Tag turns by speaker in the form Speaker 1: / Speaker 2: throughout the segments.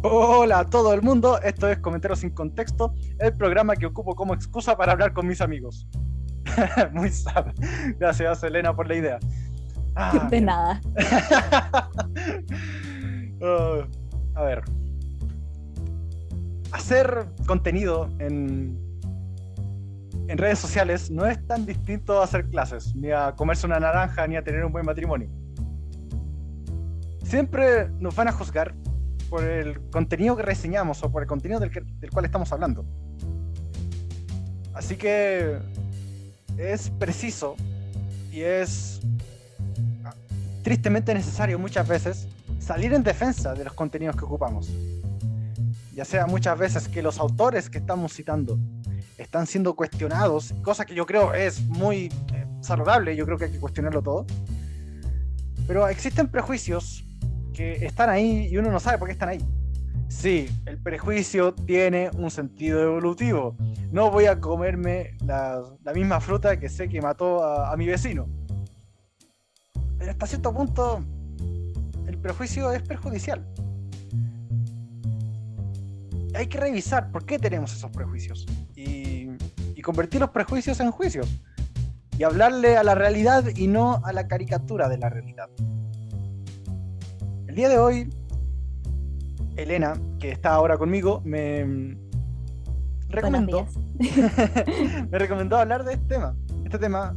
Speaker 1: Hola a todo el mundo, esto es Comentarios sin Contexto, el programa que ocupo como excusa para hablar con mis amigos. Muy sad. Gracias, Elena, por la idea.
Speaker 2: De
Speaker 1: Bien.
Speaker 2: nada.
Speaker 1: Uh, a ver. Hacer contenido en redes sociales no es tan distinto a hacer clases, ni a comerse una naranja, ni a tener un buen matrimonio. Siempre nos van a juzgar por el contenido que reseñamos o por el contenido del cual estamos hablando. Así que es preciso y es tristemente necesario muchas veces salir en defensa de los contenidos que ocupamos. Ya sea muchas veces que los autores que estamos citando están siendo cuestionados, cosa que yo creo es muy saludable, yo creo que hay que cuestionarlo todo. Pero existen prejuicios que están ahí y uno no sabe por qué están ahí. Sí, el prejuicio tiene un sentido evolutivo. No voy a comerme la misma fruta que sé que mató a mi vecino. Pero hasta cierto punto, el prejuicio es perjudicial. Hay que revisar por qué tenemos esos prejuicios y convertir los prejuicios en juicios y hablarle a la realidad y no a la caricatura de la realidad. El día de hoy, Elena, que está ahora conmigo, me recomendó me recomendó hablar de este tema. Este tema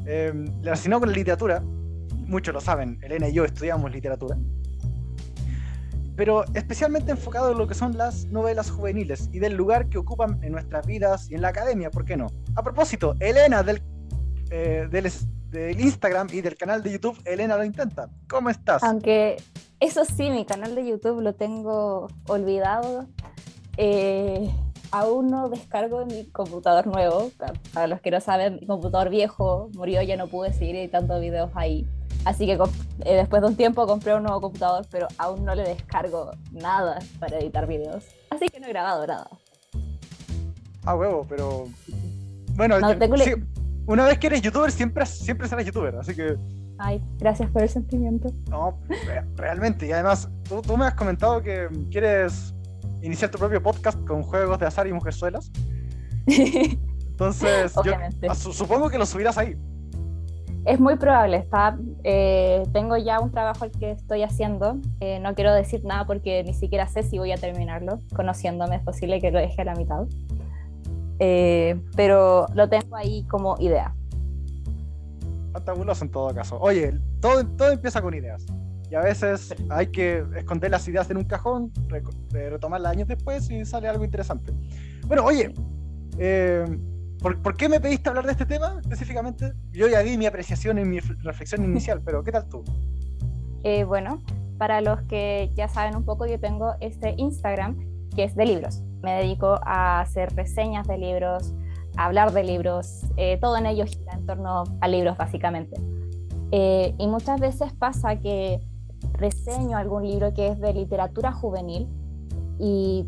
Speaker 1: relacionado con la literatura. Muchos lo saben, Elena y yo estudiamos literatura, pero especialmente enfocado en lo que son las novelas juveniles y del lugar que ocupan en nuestras vidas y en la academia, ¿por qué no? A propósito, Elena del Instagram y del canal de YouTube, Elena lo intenta. ¿Cómo estás?
Speaker 2: Aunque eso sí, mi canal de YouTube lo tengo olvidado. Aún no descargo mi computador nuevo. Para los que no saben, mi computador viejo murió, ya no pude seguir editando videos ahí. Así que después de un tiempo compré un nuevo computador, pero aún no le descargo nada para editar videos. Así que no he grabado nada.
Speaker 1: Ah, huevo, pero bueno,
Speaker 2: No tengo
Speaker 1: sí, una vez que eres youtuber siempre serás youtuber, así que
Speaker 2: Ay, gracias por el sentimiento.
Speaker 1: no, realmente. Y además, tú me has comentado que quieres iniciar tu propio podcast con juegos de azar y mujerzuelas. Entonces, yo
Speaker 2: Obviamente.
Speaker 1: supongo que lo subirás ahí.
Speaker 2: Es muy probable, tengo ya un trabajo al que estoy haciendo, no quiero decir nada porque ni siquiera sé si voy a terminarlo, conociéndome es posible que lo deje a la mitad, pero lo tengo ahí como idea.
Speaker 1: Fantabuloso en todo caso. Oye, todo empieza con ideas. Y a veces hay que esconder las ideas en un cajón, retomarlas años después y sale algo interesante. Bueno, oye, ¿por qué me pediste hablar de este tema específicamente? Yo ya di mi apreciación y mi reflexión inicial, pero ¿qué tal tú?
Speaker 2: Bueno, para los que ya saben un poco, yo tengo este Instagram que es de libros. Me dedico a hacer reseñas de libros, a hablar de libros, todo en ello gira en torno a libros básicamente. Y muchas veces pasa que reseño algún libro que es de literatura juvenil y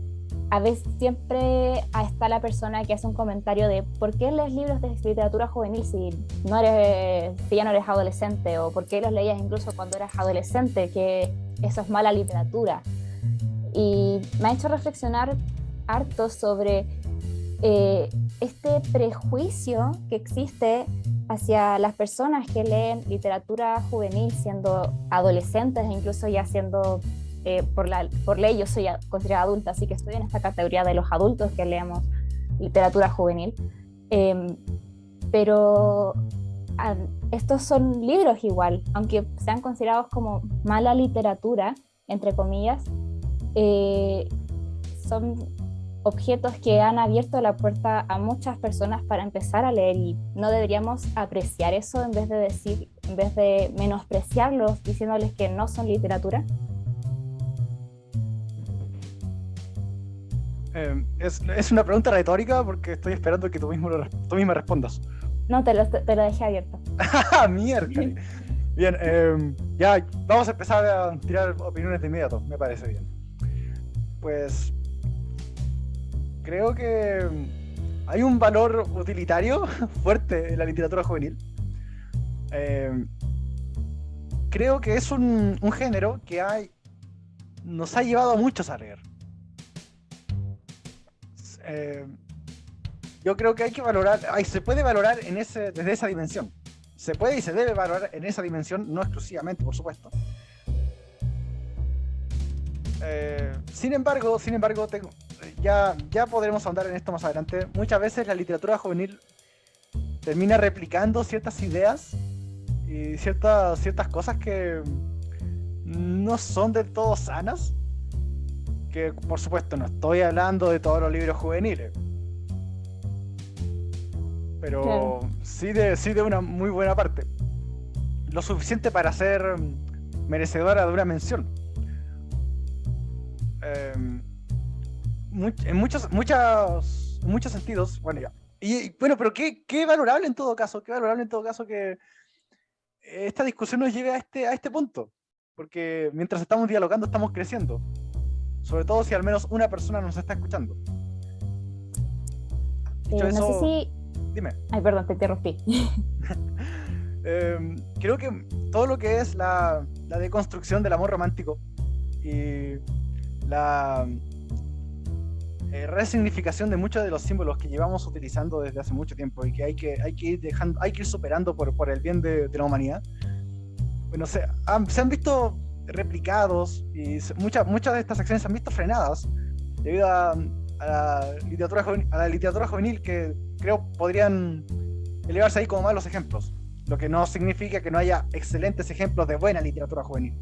Speaker 2: a veces siempre está la persona que hace un comentario de ¿por qué lees libros de literatura juvenil si ya no eres adolescente? ¿O por qué los leías incluso cuando eras adolescente? Que eso es mala literatura. Y me ha hecho reflexionar harto sobre este prejuicio que existe hacia las personas que leen literatura juvenil siendo adolescentes e incluso ya siendo por ley yo soy considerada adulta, así que estoy en esta categoría de los adultos que leemos literatura juvenil, pero estos son libros igual, aunque sean considerados como mala literatura, entre comillas, son objetos que han abierto la puerta a muchas personas para empezar a leer y no deberíamos apreciar eso en vez de menospreciarlos diciéndoles que no son literatura.
Speaker 1: Es una pregunta retórica porque estoy esperando que tú misma respondas.
Speaker 2: No, te lo dejé abierto.
Speaker 1: Mierda. Bien, ya vamos a empezar a tirar opiniones de inmediato, me parece bien. Pues creo que hay un valor utilitario fuerte en la literatura juvenil. Creo que es un género que nos ha llevado a muchos a leer. eh, yo creo que hay que valorar, se puede valorar desde esa dimensión. Se puede y se debe valorar en esa dimensión, no exclusivamente, por supuesto. Sin embargo, ya podremos ahondar en esto más adelante. Muchas veces la literatura juvenil termina replicando ciertas ideas y ciertas cosas que no son del todo sanas. Que por supuesto no estoy hablando de todos los libros juveniles, pero
Speaker 2: Claro.
Speaker 1: sí de una muy buena parte. Lo suficiente para ser merecedora de una mención. Eh, en muchos sentidos, bueno, ya. Y bueno, pero qué valorable en todo caso, que esta discusión nos lleve a este punto. Porque mientras estamos dialogando, estamos creciendo. Sobre todo si al menos una persona nos está escuchando. Dicho
Speaker 2: No sé
Speaker 1: eso,
Speaker 2: si...
Speaker 1: dime.
Speaker 2: Ay, perdón, te interrumpí.
Speaker 1: Creo que todo lo que es la deconstrucción del amor romántico y la resignificación de muchos de los símbolos que llevamos utilizando desde hace mucho tiempo y que hay que ir superando por el bien de la humanidad. Bueno, se han visto replicados y muchas de estas acciones se han visto frenadas debido a la literatura juvenil, que creo podrían elevarse ahí como malos ejemplos, lo que no significa que no haya excelentes ejemplos de buena literatura juvenil,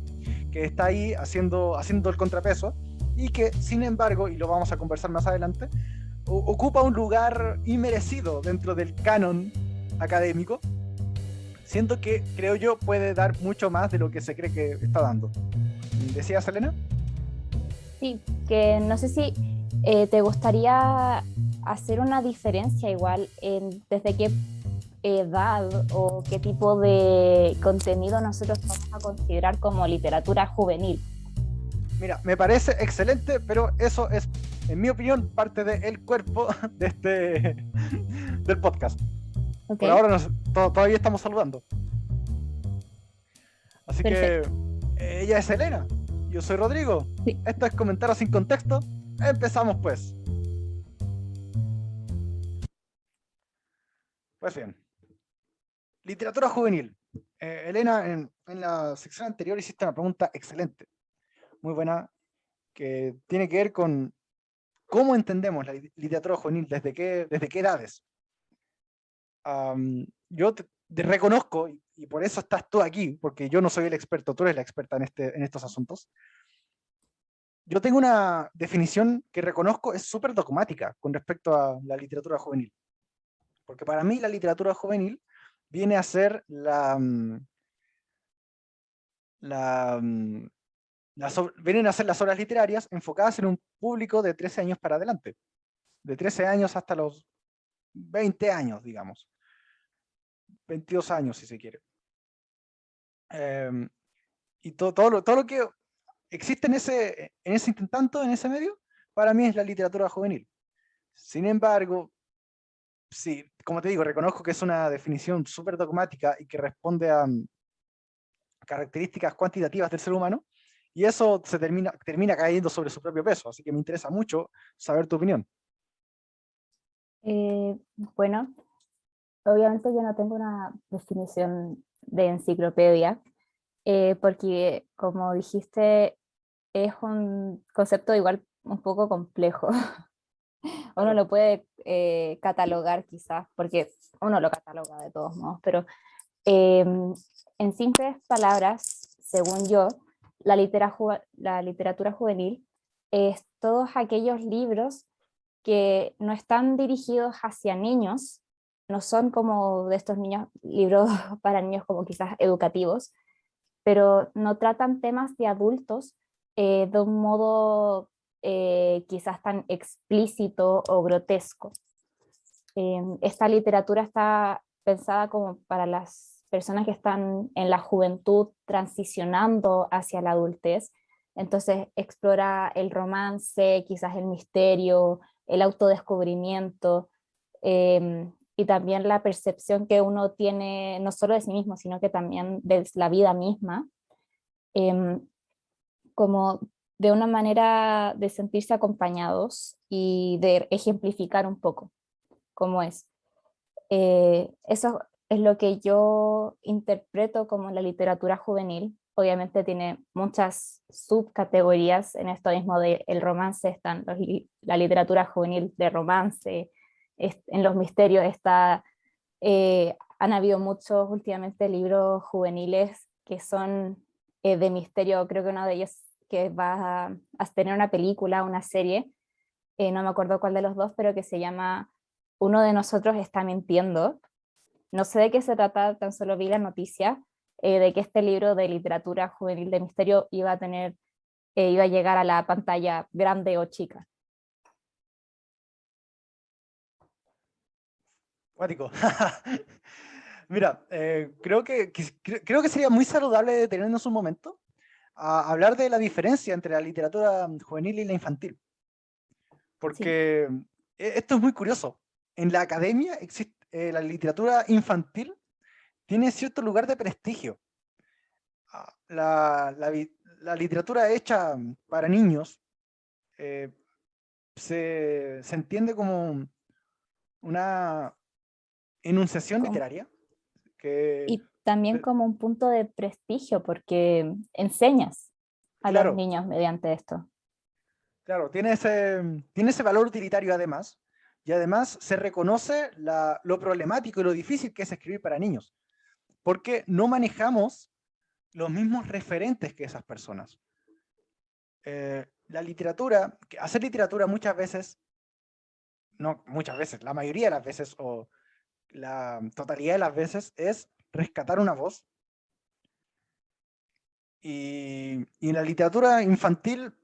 Speaker 1: que está ahí haciendo el contrapeso y que, sin embargo, y lo vamos a conversar más adelante, ocupa un lugar inmerecido dentro del canon académico, siento que, creo yo, puede dar mucho más de lo que se cree que está dando. ¿Decía Selena?
Speaker 2: Sí, que no sé si te gustaría hacer una diferencia igual en desde qué edad o qué tipo de contenido nosotros vamos a considerar como literatura juvenil.
Speaker 1: Mira, me parece excelente, pero eso es, en mi opinión, parte del cuerpo de del podcast.
Speaker 2: ¿Ok?
Speaker 1: Por ahora todavía estamos saludando. Así que
Speaker 2: Perfecto.
Speaker 1: ella es Elena, yo soy Rodrigo.
Speaker 2: Sí.
Speaker 1: Esto es Comentarios sin Contexto. Empezamos pues. Pues bien, literatura juvenil. Elena, en la sección anterior hiciste una pregunta excelente, muy buena, que tiene que ver con cómo entendemos la literatura juvenil, desde qué edades. Yo te reconozco, y por eso estás tú aquí, porque yo no soy el experto, tú eres la experta en estos asuntos. Yo tengo una definición que reconozco es súper dogmática con respecto a la literatura juvenil. Porque para mí la literatura juvenil viene a ser vienen a ser las obras literarias enfocadas en un público de 13 años para adelante. De 13 años hasta los 20 años, digamos. 22 años, si se quiere. Y todo lo que existe en ese tanto, en ese medio, para mí es la literatura juvenil. Sin embargo, sí, como te digo, reconozco que es una definición súper dogmática y que responde a características cuantitativas del ser humano, y eso termina cayendo sobre su propio peso, así que me interesa mucho saber tu opinión.
Speaker 2: Bueno, obviamente yo no tengo una definición de enciclopedia, porque como dijiste, es un concepto igual un poco complejo. Uno
Speaker 1: Claro.
Speaker 2: lo puede catalogar quizás, porque uno lo cataloga de todos modos, pero eh, en simples palabras, según yo, la literatura juvenil es todos aquellos libros que no están dirigidos hacia niños, no son como de estos niños, libros para niños como quizás educativos, pero no tratan temas de adultos de un modo quizás tan explícito o grotesco. Esta literatura está pensada como para las personas que están en la juventud transicionando hacia la adultez, entonces explora el romance, quizás el misterio, el autodescubrimiento, y también la percepción que uno tiene no solo de sí mismo, sino que también de la vida misma. Como de una manera de sentirse acompañados y de ejemplificar un poco cómo es. Eso es lo que yo interpreto como la literatura juvenil. Obviamente tiene muchas subcategorías en esto mismo del romance, están la literatura juvenil de romance, en los misterios está, han habido muchos últimamente libros juveniles que son de misterio, creo que uno de ellos que va a tener una película, una serie, no me acuerdo cuál de los dos, pero que se llama Uno de nosotros está mintiendo. No sé de qué se trata, tan solo vi la noticia de que este libro de literatura juvenil de misterio iba a tener, iba a llegar a la pantalla grande o chica.
Speaker 1: Cuático. Mira, creo que sería muy saludable detenernos un momento a hablar de la diferencia entre la literatura juvenil y la infantil,
Speaker 2: Sí,
Speaker 1: porque esto es muy curioso. En la academia existe, la literatura infantil tiene cierto lugar de prestigio. La literatura hecha para niños eh, se entiende como una enunciación
Speaker 2: como,
Speaker 1: literaria que,
Speaker 2: y también
Speaker 1: eh,
Speaker 2: como un punto de prestigio porque enseñas a los
Speaker 1: claro,
Speaker 2: niños mediante esto.
Speaker 1: claro, tiene ese valor utilitario además, y además se reconoce lo problemático y lo difícil que es escribir para niños, porque no manejamos los mismos referentes que esas personas. La literatura, hacer literatura muchas veces, no muchas veces, la mayoría de las veces o la totalidad de las veces es rescatar una voz. Y en la literatura infantil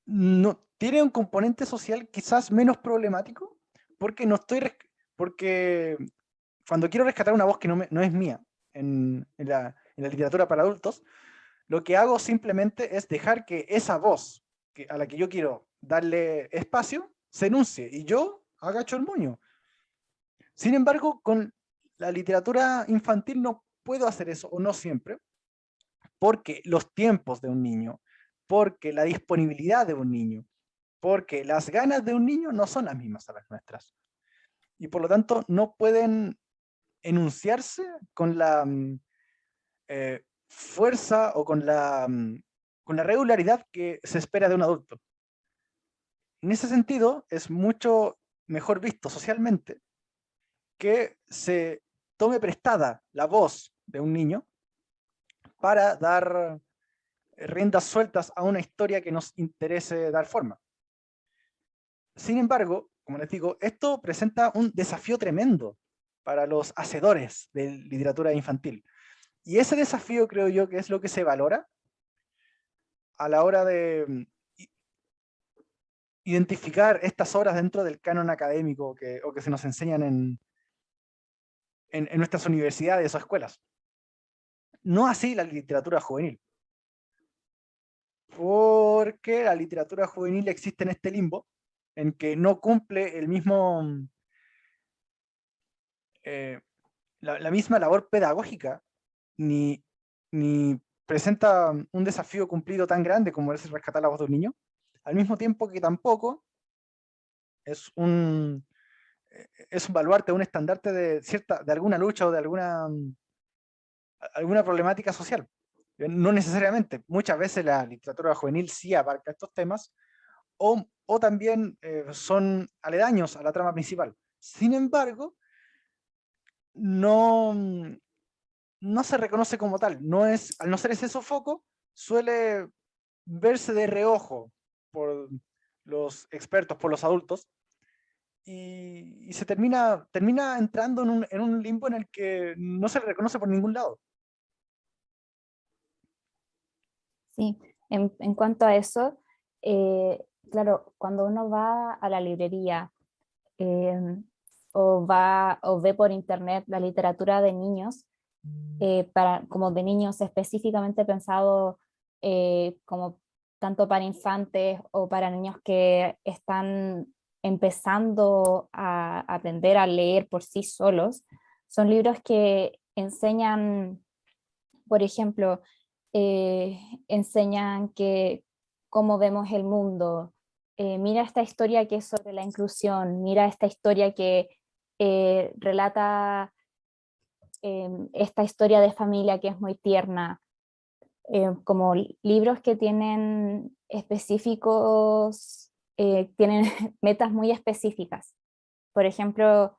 Speaker 1: no, tiene un componente social quizás menos problemático, porque no estoy, porque cuando quiero rescatar una voz que no es mía en la literatura para adultos, lo que hago simplemente es dejar que esa voz a la que yo quiero darle espacio se enuncie y yo agacho el moño. Sin embargo, con la literatura infantil no puedo hacer eso, o no siempre, porque los tiempos de un niño, porque la disponibilidad de un niño, porque las ganas de un niño no son las mismas a las nuestras. Y por lo tanto no pueden enunciarse con la fuerza o con la regularidad que se espera de un adulto. En ese sentido, es mucho mejor visto socialmente que se tome prestada la voz de un niño para dar riendas sueltas a una historia que nos interese dar forma. Sin embargo, como les digo, esto presenta un desafío tremendo para los hacedores de literatura infantil. Y ese desafío creo yo que es lo que se valora a la hora de identificar estas obras dentro del canon académico o que se nos enseñan en nuestras universidades o escuelas. No así la literatura juvenil, porque la literatura juvenil existe en este limbo, en que no cumple el mismo, eh, la misma labor pedagógica, ni, ni presenta un desafío cumplido tan grande como es rescatar la voz de un niño, al mismo tiempo que tampoco es un baluarte, un estandarte de alguna lucha o de alguna problemática social. No necesariamente, muchas veces la literatura juvenil sí abarca estos temas, o también son aledaños a la trama principal. Sin embargo, no, no se reconoce como tal. Al no ser ese sofoco, suele verse de reojo por los expertos, por los adultos, y se termina entrando en un limbo en el que no se le reconoce por ningún lado.
Speaker 2: Sí, en cuanto a eso, claro, cuando uno va a la librería eh, o ve por internet la literatura de niños, como de niños específicamente pensado como tanto para infantes o para niños que están empezando a aprender a leer por sí solos, son libros que enseñan, por ejemplo, enseñan cómo vemos el mundo, mira esta historia que es sobre la inclusión, mira esta historia que relata esta historia de familia que es muy tierna, como libros que tienen específicos, tienen metas muy específicas. Por ejemplo,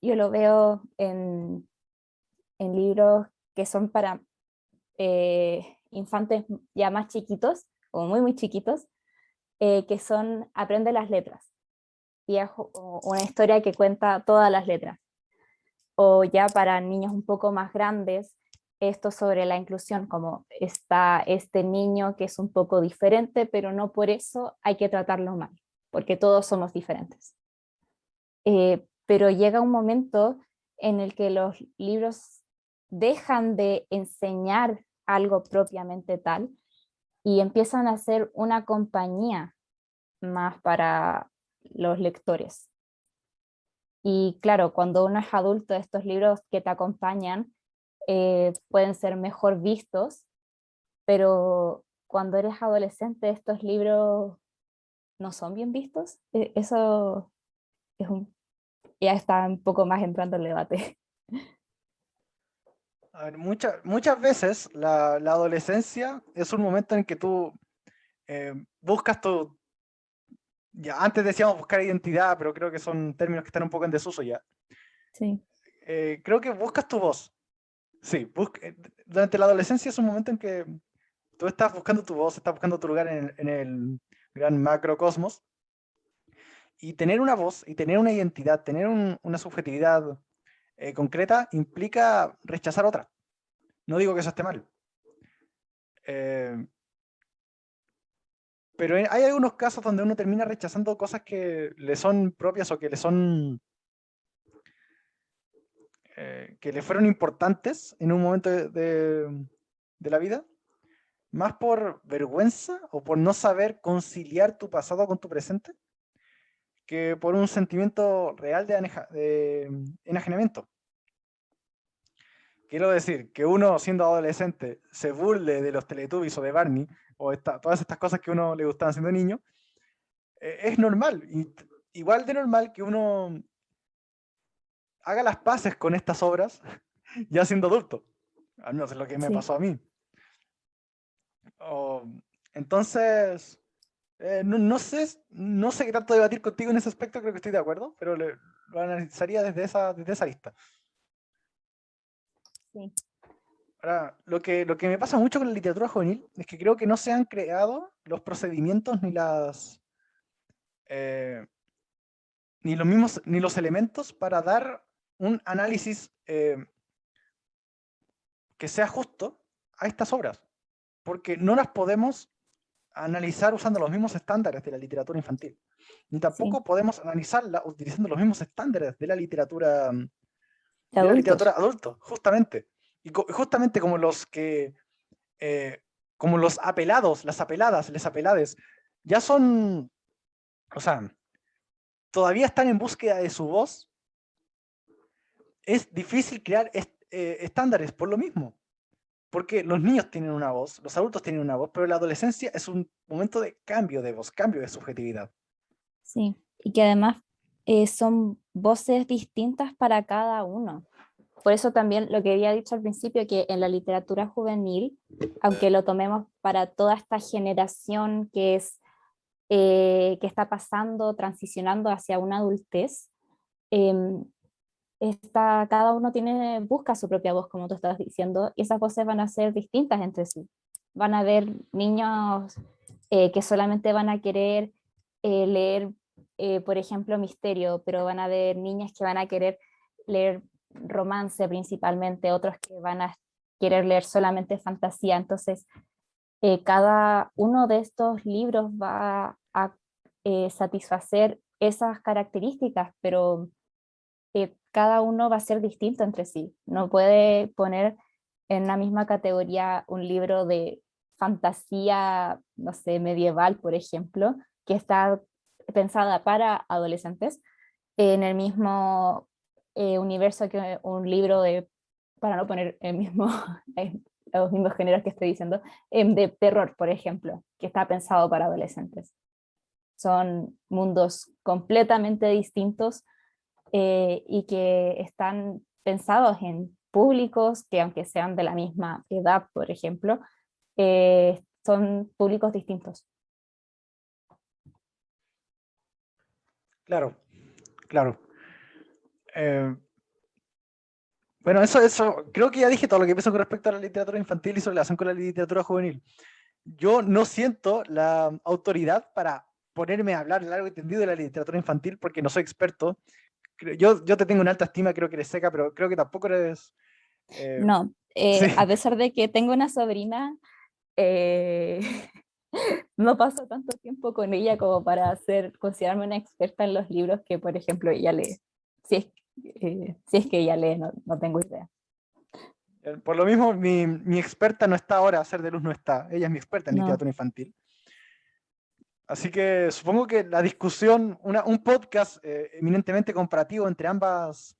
Speaker 2: yo lo veo en libros que son para infantes ya más chiquitos, o muy, muy chiquitos, que son Aprende las letras. Y es una historia que cuenta todas las letras. O ya para niños un poco más grandes, esto sobre la inclusión, como está este niño que es un poco diferente, pero no por eso hay que tratarlo mal, porque todos somos diferentes. Pero llega un momento en el que los libros dejan de enseñar algo propiamente tal y empiezan a ser una compañía más para los lectores. Y claro, cuando uno es adulto, estos libros que te acompañan pueden ser mejor vistos, pero cuando eres adolescente, estos libros no son bien vistos. Eso es ya está un poco más entrando el debate.
Speaker 1: A ver, muchas veces la adolescencia es un momento en que tú buscas tu... Ya, antes decíamos buscar identidad, pero creo que son términos que están un poco en desuso ya.
Speaker 2: Sí,
Speaker 1: Creo que buscas tu voz. Sí, durante la adolescencia es un momento en que tú estás buscando tu voz, estás buscando tu lugar en el gran macrocosmos. Y tener una voz y tener una identidad, tener una subjetividad concreta implica rechazar otra. No digo que eso esté mal. Eh, pero hay algunos casos donde uno termina rechazando cosas que le son propias o que le son que le fueron importantes en un momento de la vida, más por vergüenza o por no saber conciliar tu pasado con tu presente, que por un sentimiento real de enajenamiento. Quiero decir, que uno siendo adolescente se burle de los Teletubbies o de Barney, o todas estas cosas que a uno le gustaban siendo niño, es normal. Igual de normal que uno haga las paces con estas obras ya siendo adulto. Al menos es lo que me
Speaker 2: sí,
Speaker 1: pasó a mí. Oh, entonces, no sé qué tanto debatir contigo en ese aspecto, creo que estoy de acuerdo, pero lo analizaría desde esa lista.
Speaker 2: sí,
Speaker 1: Ahora, lo que me pasa mucho con la literatura juvenil es que creo que no se han creado los procedimientos eh, ni los elementos para dar un análisis que sea justo a estas obras, porque no las podemos analizar usando los mismos estándares de la literatura infantil, ni
Speaker 2: sí,
Speaker 1: tampoco podemos analizarla utilizando los mismos estándares de la literatura
Speaker 2: de
Speaker 1: de la literatura
Speaker 2: adultos.
Speaker 1: adulto, justamente. Y justamente como como los apelados, las apeladas, les apelades, ya son, o sea, todavía están en búsqueda de su voz, es difícil crear estándares por lo mismo. Porque los niños tienen una voz, los adultos tienen una voz, pero la adolescencia es un momento de cambio de voz, cambio de subjetividad.
Speaker 2: Sí, y que además son voces distintas para cada uno. Por eso también lo que había dicho al principio, que en la literatura juvenil, aunque lo tomemos para toda esta generación que está pasando, transicionando hacia una adultez, em, cada uno busca su propia voz, como tú estás diciendo, y esas voces van a ser distintas entre sí. Van a haber niños que solamente van a querer leer, por ejemplo, misterio, pero van a haber niñas que van a querer leer romance principalmente, otros que van a querer leer solamente fantasía. Entonces, cada uno de estos libros va a satisfacer esas características, pero cada uno va a ser distinto entre sí. No puede poner en la misma categoría un libro de fantasía, no sé, medieval, por ejemplo, que está pensada para adolescentes, en el mismo universo que un libro para no poner el mismo los mismos géneros que estoy diciendo, de terror, por ejemplo, que está pensado para adolescentes. Son mundos completamente distintos y que están pensados en públicos que aunque sean de la misma edad, por ejemplo, son públicos distintos.
Speaker 1: Claro, claro. Eh, bueno, eso, creo que ya dije todo lo que pienso con respecto a la literatura infantil y su relación con la literatura juvenil. Yo no siento la autoridad para ponerme a hablar largo y tendido de la literatura infantil porque no soy experto. Yo te tengo en alta estima, creo que eres seca, pero creo que tampoco eres...
Speaker 2: No,
Speaker 1: sí,
Speaker 2: a pesar de que tengo una sobrina, eh, no paso tanto tiempo con ella como para considerarme una experta en los libros que, por ejemplo, ella lee. Si es, si es que ella lee, no tengo idea.
Speaker 1: por lo mismo mi experta no está ahora, Ser de Luz no está. Ella es mi experta en
Speaker 2: No,
Speaker 1: literatura infantil. Así que supongo que la discusión, un podcast eminentemente comparativo entre ambas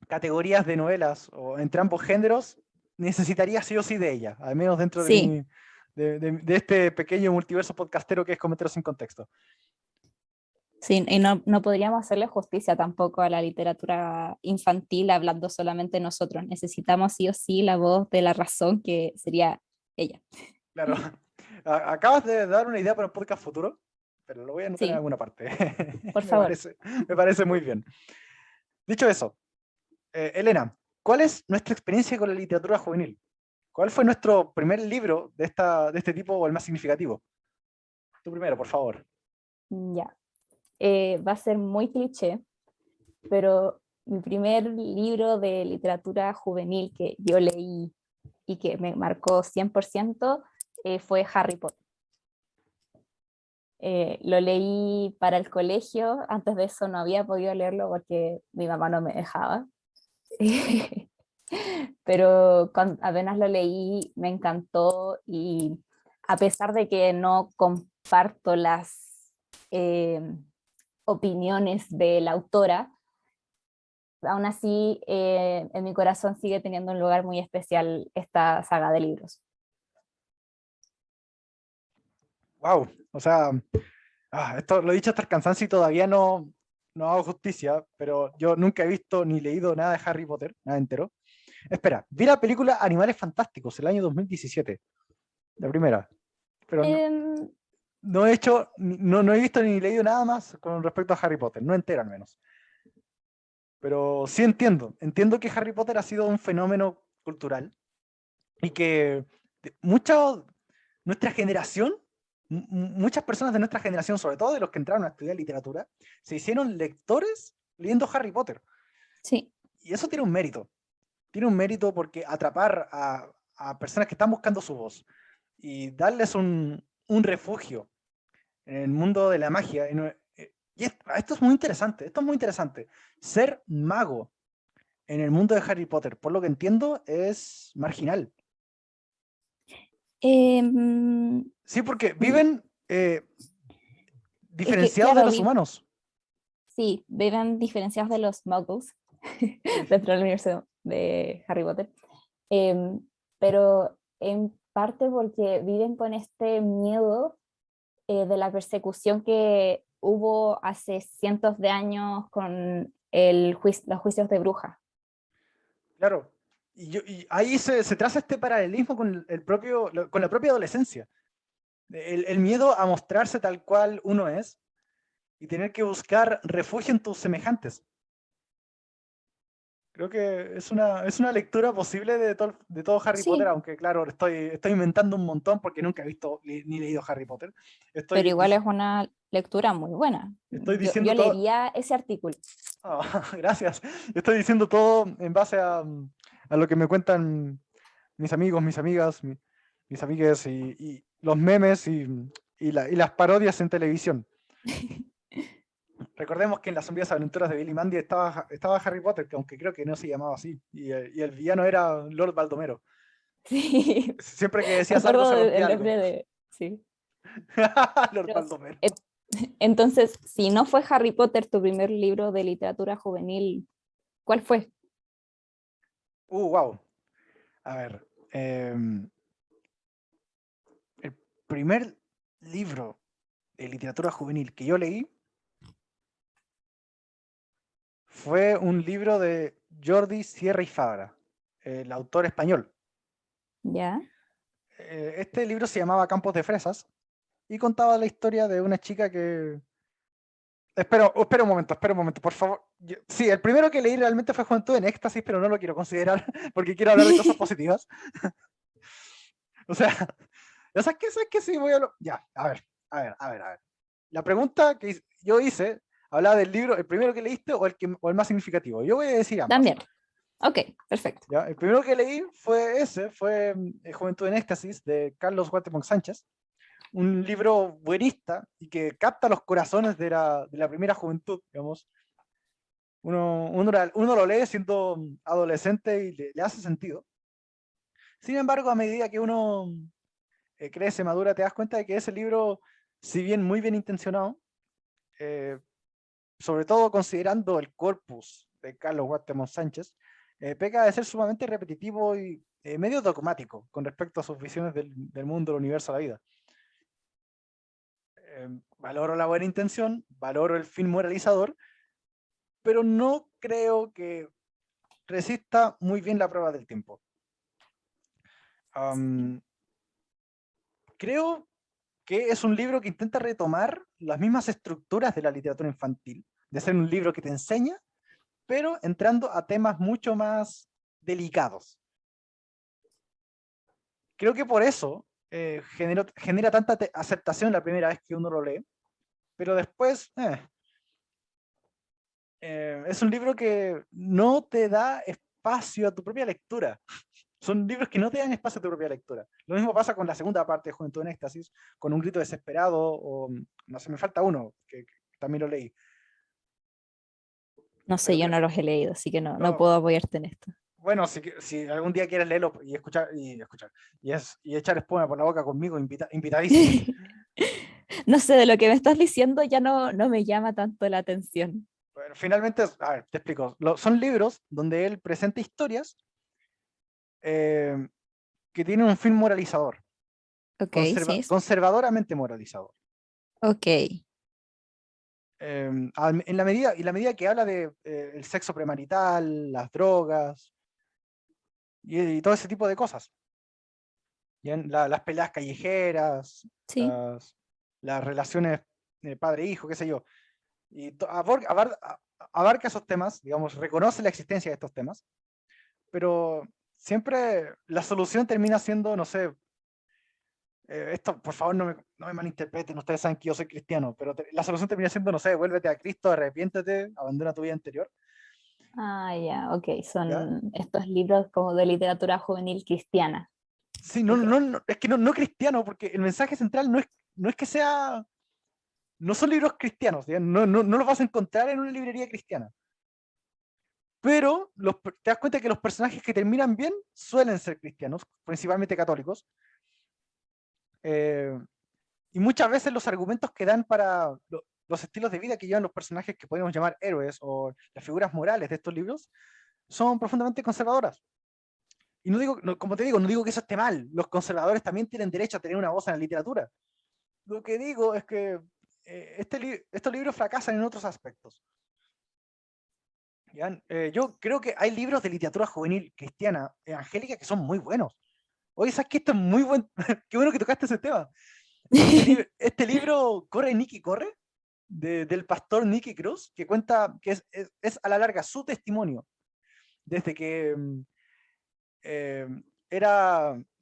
Speaker 1: categorías de novelas o entre ambos géneros, necesitaría sí o sí de ella, al menos dentro de,
Speaker 2: sí,
Speaker 1: de este pequeño multiverso podcastero que es Cometeros sin Contexto.
Speaker 2: sí, y no podríamos hacerle justicia tampoco a la literatura infantil hablando solamente nosotros. Necesitamos sí o sí la voz de la razón, que sería ella.
Speaker 1: Claro, acabas de dar una idea para un podcast futuro, pero lo voy a anotar en
Speaker 2: Sí,
Speaker 1: alguna parte.
Speaker 2: por
Speaker 1: me,
Speaker 2: favor.
Speaker 1: parece, me parece muy bien. Dicho eso, Elena, ¿cuál es nuestra experiencia con la literatura juvenil? ¿Cuál fue nuestro primer libro de este tipo o el más significativo? Tú primero, por favor.
Speaker 2: Ya. Va a ser muy cliché, pero mi primer libro de literatura juvenil que yo leí y que me marcó 100% fue Harry Potter. Lo leí para el colegio, antes de eso no había podido leerlo porque mi mamá no me dejaba. Pero apenas lo leí me encantó y a pesar de que no comparto las eh, opiniones de la autora, aún así en mi corazón sigue teniendo un lugar muy especial esta saga de libros.
Speaker 1: Wow, o sea, esto lo he dicho hasta el cansancio y todavía no hago justicia, pero yo nunca he visto ni leído nada de Harry Potter, nada entero. Espera, vi la película Animales Fantásticos el año 2017, la primera, pero
Speaker 2: Eh,
Speaker 1: no he hecho, no he visto ni leído nada más con respecto a Harry Potter, no entero al menos. Pero sí entiendo que Harry Potter ha sido un fenómeno cultural y que nuestra generación, muchas personas de nuestra generación, sobre todo de los que entraron a estudiar literatura, se hicieron lectores leyendo Harry Potter.
Speaker 2: sí.
Speaker 1: Y eso tiene un mérito. Tiene un mérito porque atrapar a personas que están buscando su voz y darles un refugio en el mundo de la magia. Esto es muy interesante, esto es muy interesante. Ser mago en el mundo de Harry Potter, por lo que entiendo, es marginal.
Speaker 2: Em,
Speaker 1: Sí, porque viven
Speaker 2: es que,
Speaker 1: diferenciados de
Speaker 2: claro,
Speaker 1: los humanos.
Speaker 2: sí, viven diferenciados de los muggles dentro del universo de Harry Potter. Em, pero en parte porque viven con este miedo de la persecución que hubo hace cientos de años con los juicios de brujas.
Speaker 1: Claro. Y ahí se traza este paralelismo con, con la propia adolescencia. El miedo a mostrarse tal cual uno es y tener que buscar refugio en tus semejantes. Creo que es una lectura posible de todo Harry Potter,
Speaker 2: Sí,
Speaker 1: aunque claro, estoy inventando un montón porque nunca he visto ni leído Harry Potter.
Speaker 2: pero
Speaker 1: Estoy,
Speaker 2: igual es una lectura muy buena.
Speaker 1: estoy
Speaker 2: Yo
Speaker 1: diciendo todo.
Speaker 2: leería ese artículo.
Speaker 1: Oh, gracias. Estoy diciendo todo en base a lo que me cuentan mis amigos, mis amigas, mis amigues y los memes y las parodias en televisión. Recordemos que en las sombrías aventuras de Billy Mandy estaba Harry Potter, que aunque creo que no se llamaba así, y el villano era Lord Baldomero.
Speaker 2: Sí,
Speaker 1: Siempre que
Speaker 2: me
Speaker 1: decías algo
Speaker 2: acuerdo
Speaker 1: se
Speaker 2: del
Speaker 1: rompía algo.
Speaker 2: nombre de... Sí.
Speaker 1: Lord
Speaker 2: Pero,
Speaker 1: Baldomero.
Speaker 2: eh, entonces, si no fue Harry Potter tu primer libro de literatura juvenil, ¿cuál fue?
Speaker 1: Wow. A ver, el primer libro de literatura juvenil que yo leí fue un libro de Jordi Sierra y Fabra, el autor español.
Speaker 2: ¿Ya?
Speaker 1: Este libro se llamaba Campos de Fresas y contaba la historia de una chica que... espera un momento, por favor. Sí, el primero que leí realmente fue Juventud en Éxtasis, pero no lo quiero considerar porque quiero hablar de cosas positivas. O sea, ¿sabes qué? ¿Sabes qué? Sí, voy a... Ya, a ver. La pregunta que yo hice hablaba del libro, el primero que leíste o el más significativo. Yo voy a decir ambas.
Speaker 2: También. Ok, perfecto.
Speaker 1: ¿Ya? El primero que leí fue Juventud en Éxtasis, de Carlos Guatemala Sánchez, un libro buenista y que capta los corazones de la primera juventud, digamos. Uno lo lee siendo adolescente y le hace sentido. Sin embargo, a medida que uno crece, madura, te das cuenta de que ese libro, si bien muy bien intencionado, eh, sobre todo considerando el corpus de Carlos Guatemala Sánchez, peca de ser sumamente repetitivo y medio dogmático con respecto a sus visiones del mundo, del universo, la vida. Valoro la buena intención, valoro el fin moralizador, pero no creo que resista muy bien la prueba del tiempo. Creo que es un libro que intenta retomar las mismas estructuras de la literatura infantil, de ser un libro que te enseña, pero entrando a temas mucho más delicados. Creo que por eso genera tanta aceptación la primera vez que uno lo lee, pero después es un libro que no te da espacio a tu propia lectura. Son libros que no te dan espacio a tu propia lectura. Lo mismo pasa con la segunda parte de Juventud en Éxtasis, con Un grito desesperado, o no sé, me falta uno, que también lo leí.
Speaker 2: No sé,
Speaker 1: Pero
Speaker 2: yo no los he leído, así que no
Speaker 1: no,
Speaker 2: puedo apoyarte en esto.
Speaker 1: bueno, si algún día quieres leerlo y echar espuma por la boca conmigo, invitadísimo.
Speaker 2: No sé, de lo que me estás diciendo ya no me llama tanto la atención.
Speaker 1: Bueno, finalmente, a ver, te explico. Son libros donde él presenta historias eh, que tienen un fin moralizador,
Speaker 2: Ok, sí.
Speaker 1: conservadoramente moralizador.
Speaker 2: Ok.
Speaker 1: En la medida que habla de el sexo premarital, las drogas y todo ese tipo de cosas. Bien, las peleas callejeras,
Speaker 2: Sí.
Speaker 1: las relaciones padre-hijo, qué sé yo. Y abarca esos temas, digamos, reconoce la existencia de estos temas, pero siempre la solución termina siendo, no sé, esto por favor no me malinterpreten, ustedes saben que yo soy cristiano, pero la solución termina siendo, no sé, vuélvete a Cristo, arrepiéntete, abandona tu vida anterior,
Speaker 2: Ah, ya, ok.
Speaker 1: ¿ya?
Speaker 2: Son estos libros como de literatura juvenil cristiana.
Speaker 1: Sí,
Speaker 2: Ok.
Speaker 1: es que no cristiano, porque el mensaje central no es que sea, no son libros cristianos, ¿ya? No los vas a encontrar en una librería cristiana. Pero te das cuenta que los personajes que terminan bien suelen ser cristianos, principalmente católicos. eh, y muchas veces los argumentos que dan para los estilos de vida que llevan los personajes que podemos llamar héroes o las figuras morales de estos libros son profundamente conservadoras. Y no digo, como te digo, no digo que eso esté mal. Los conservadores también tienen derecho a tener una voz en la literatura. Lo que digo es que estos libros fracasan en otros aspectos. ¿Ya? Yo creo que hay libros de literatura juvenil cristiana, evangélica, que son muy buenos. Oye, ¿sabes que esto es muy bueno? Qué bueno que tocaste ese tema. Este libro, Corre, Nicky, Corre, del pastor Nicky Cruz, que cuenta que es a la larga su testimonio, desde que eh,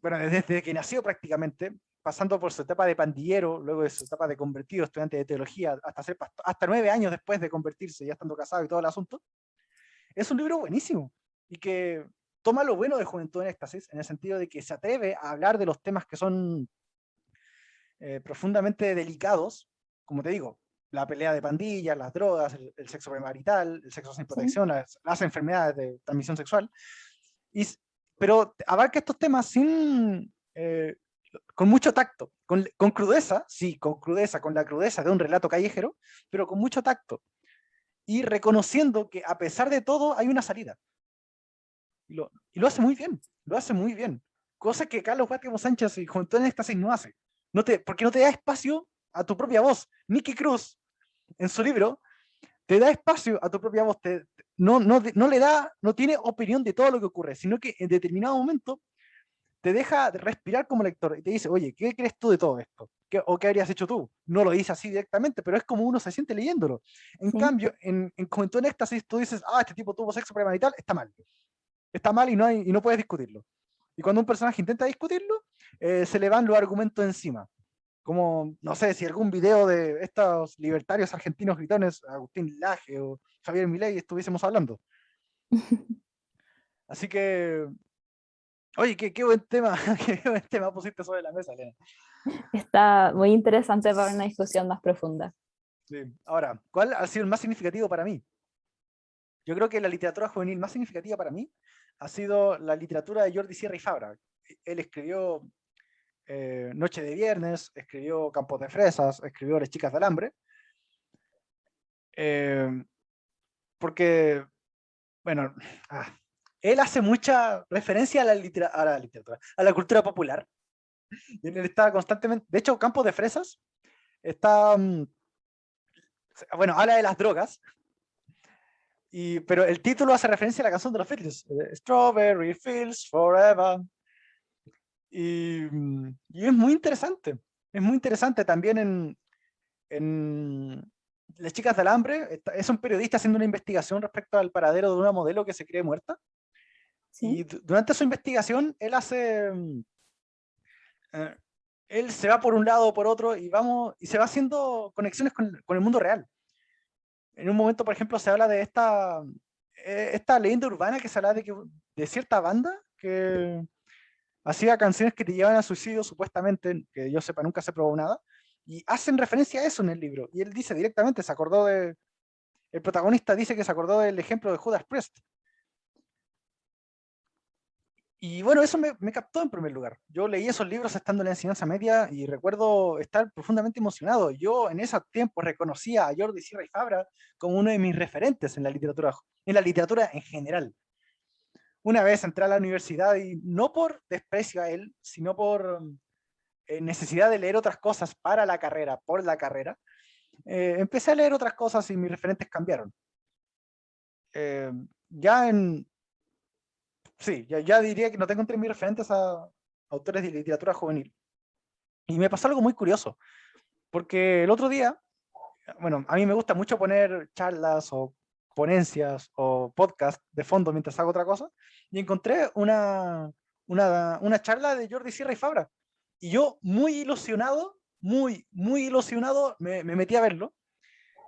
Speaker 1: bueno, desde que nació prácticamente, pasando por su etapa de pandillero, luego de su etapa de convertido, estudiante de teología, hasta ser pastor, hasta 9 años después de convertirse, ya estando casado y todo el asunto. Es un libro buenísimo y que toma lo bueno de Juventud en Éxtasis, en el sentido de que se atreve a hablar de los temas que son profundamente delicados, como te digo, la pelea de pandillas, las drogas, el sexo premarital, el sexo sin
Speaker 2: Sí.
Speaker 1: protección, las enfermedades de transmisión sexual, pero abarca estos temas con mucho tacto, con crudeza, sí, con crudeza, con la crudeza de un relato callejero, pero con mucho tacto, y reconociendo que a pesar de todo hay una salida. y lo hace muy bien, lo hace muy bien. Cosa que Carlos Guatemo Sánchez y Juventud en Éxtasis no hace. Porque no te da espacio a tu propia voz. Nicky Cruz, en su libro, te da espacio a tu propia voz, no le da, no tiene opinión de todo lo que ocurre, sino que en determinado momento te deja respirar como lector y te dice, oye, ¿qué crees tú de todo esto? ¿O qué habrías hecho tú? No lo dice así directamente, pero es como uno se siente leyéndolo. En
Speaker 2: Sí.
Speaker 1: cambio, en Juventud en Éxtasis, tú dices, este tipo tuvo sexo premarital, está mal y no puedes discutirlo. Y cuando un personaje intenta discutirlo, se le van los argumentos encima. Como, no sé, si algún video de estos libertarios argentinos gritones, Agustín Laje o Javier Milei, estuviésemos hablando. Así que, oye, qué buen tema, qué buen tema pusiste sobre la mesa, Elena.
Speaker 2: Está muy interesante para una discusión más profunda.
Speaker 1: Sí. Ahora, ¿cuál ha sido el más significativo para mí? Yo creo que la literatura juvenil más significativa para mí ha sido la literatura de Jordi Sierra y Fabra. Él escribió Noche de Viernes, escribió Campos de Fresas, escribió Las Chicas del Hambre. Porque, bueno, él hace mucha referencia a la literatura, a la cultura popular. Él está constantemente, de hecho, Campos de Fresas está, bueno, habla de las drogas, pero el título hace referencia a la canción de los Beatles, Strawberry Fields Forever. Y es muy interesante también en Las Chicas del Hambre. Es un periodista haciendo una investigación respecto al paradero de una modelo que se cree muerta. Y
Speaker 2: ¿Sí?
Speaker 1: durante su investigación, eh, él se va por un lado o por otro y se va haciendo conexiones con el mundo real. En un momento, por ejemplo, se habla de esta leyenda urbana que se habla de cierta banda que hacía canciones que te llevan al suicidio, supuestamente, que yo sepa, nunca se probó nada, y hacen referencia a eso en el libro. Y él dice directamente, el protagonista dice que se acordó del ejemplo de Judas Priest. Y bueno, eso me captó en primer lugar. Yo leí esos libros estando en la enseñanza media y recuerdo estar profundamente emocionado. Yo en esos tiempos reconocía a Jordi Sierra y Fabra como uno de mis referentes en la literatura en general. Una vez entré a la universidad y no por desprecio a él, sino por necesidad de leer otras cosas para la carrera, por la carrera, empecé a leer otras cosas y mis referentes cambiaron. Eh, ya en, sí, ya diría que no tengo entre mis referentes a autores de literatura juvenil. Y me pasó algo muy curioso, porque el otro día, bueno, a mí me gusta mucho poner charlas o ponencias o podcast de fondo mientras hago otra cosa, y encontré una charla de Jordi Sierra y Fabra. Y yo, muy ilusionado, muy ilusionado, me metí a verlo,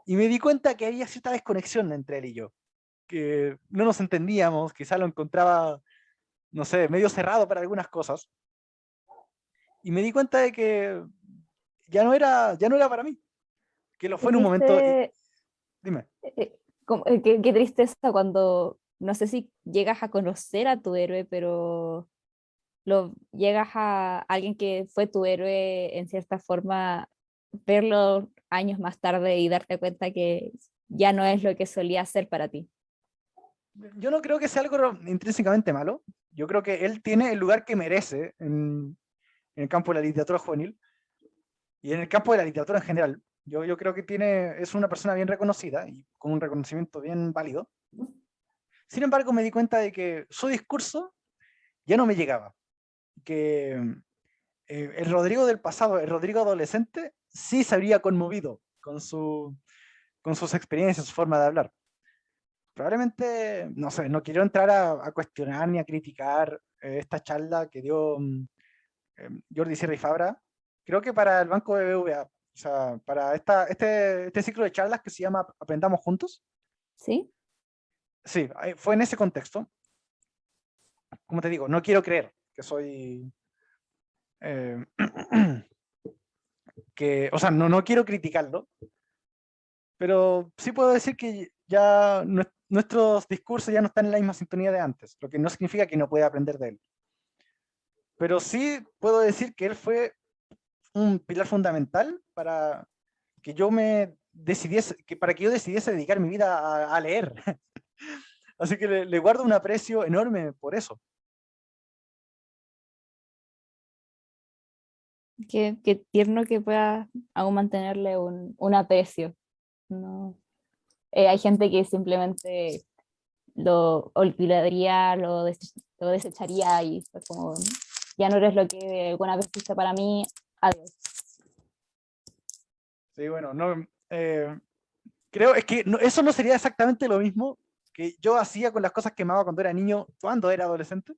Speaker 1: y me di cuenta que había cierta desconexión entre él y yo, que no nos entendíamos, quizá lo encontraba, no sé, medio cerrado para algunas cosas, y me di cuenta de que ya no era para mí, que lo
Speaker 2: Qué
Speaker 1: fue en un momento.
Speaker 2: triste,
Speaker 1: Dime.
Speaker 2: qué tristeza cuando, no sé si llegas a conocer a tu héroe, pero lo llegas a alguien que fue tu héroe en cierta forma, verlo años más tarde y darte cuenta que ya no es lo que solía ser para ti.
Speaker 1: Yo no creo que sea algo intrínsecamente malo. Yo creo que él tiene el lugar que merece en el campo de la literatura juvenil y en el campo de la literatura en general. Yo creo que es una persona bien reconocida y con un reconocimiento bien válido. Sin embargo, me di cuenta de que su discurso ya no me llegaba. Que el Rodrigo del pasado, el Rodrigo adolescente, sí se habría conmovido con sus experiencias, su forma de hablar. Probablemente, no sé, no quiero entrar a cuestionar ni a criticar esta charla que dio Jordi Sierra y Fabra. Creo que para el Banco de BBVA, o sea, para este ciclo de charlas que se llama Aprendamos Juntos,
Speaker 2: ¿Sí?
Speaker 1: sí, fue en ese contexto. Como te digo, no quiero creer que soy... eh, o sea, no quiero criticarlo, pero sí puedo decir que ya nuestros discursos ya no están en la misma sintonía de antes, lo que no significa que no pueda aprender de él. Pero sí puedo decir que él fue un pilar fundamental para que yo para que yo decidiese dedicar mi vida a leer. Así que le guardo un aprecio enorme por eso.
Speaker 2: Qué tierno que pueda aún mantenerle un aprecio. ¿No? Hay gente que simplemente lo olvidaría, lo desecharía y fue como, ya no eres lo que alguna vez fuiste para mí, adiós.
Speaker 1: Sí, bueno, no, creo, es que eso no sería exactamente lo mismo que yo hacía con las cosas que amaba cuando era niño, cuando era adolescente.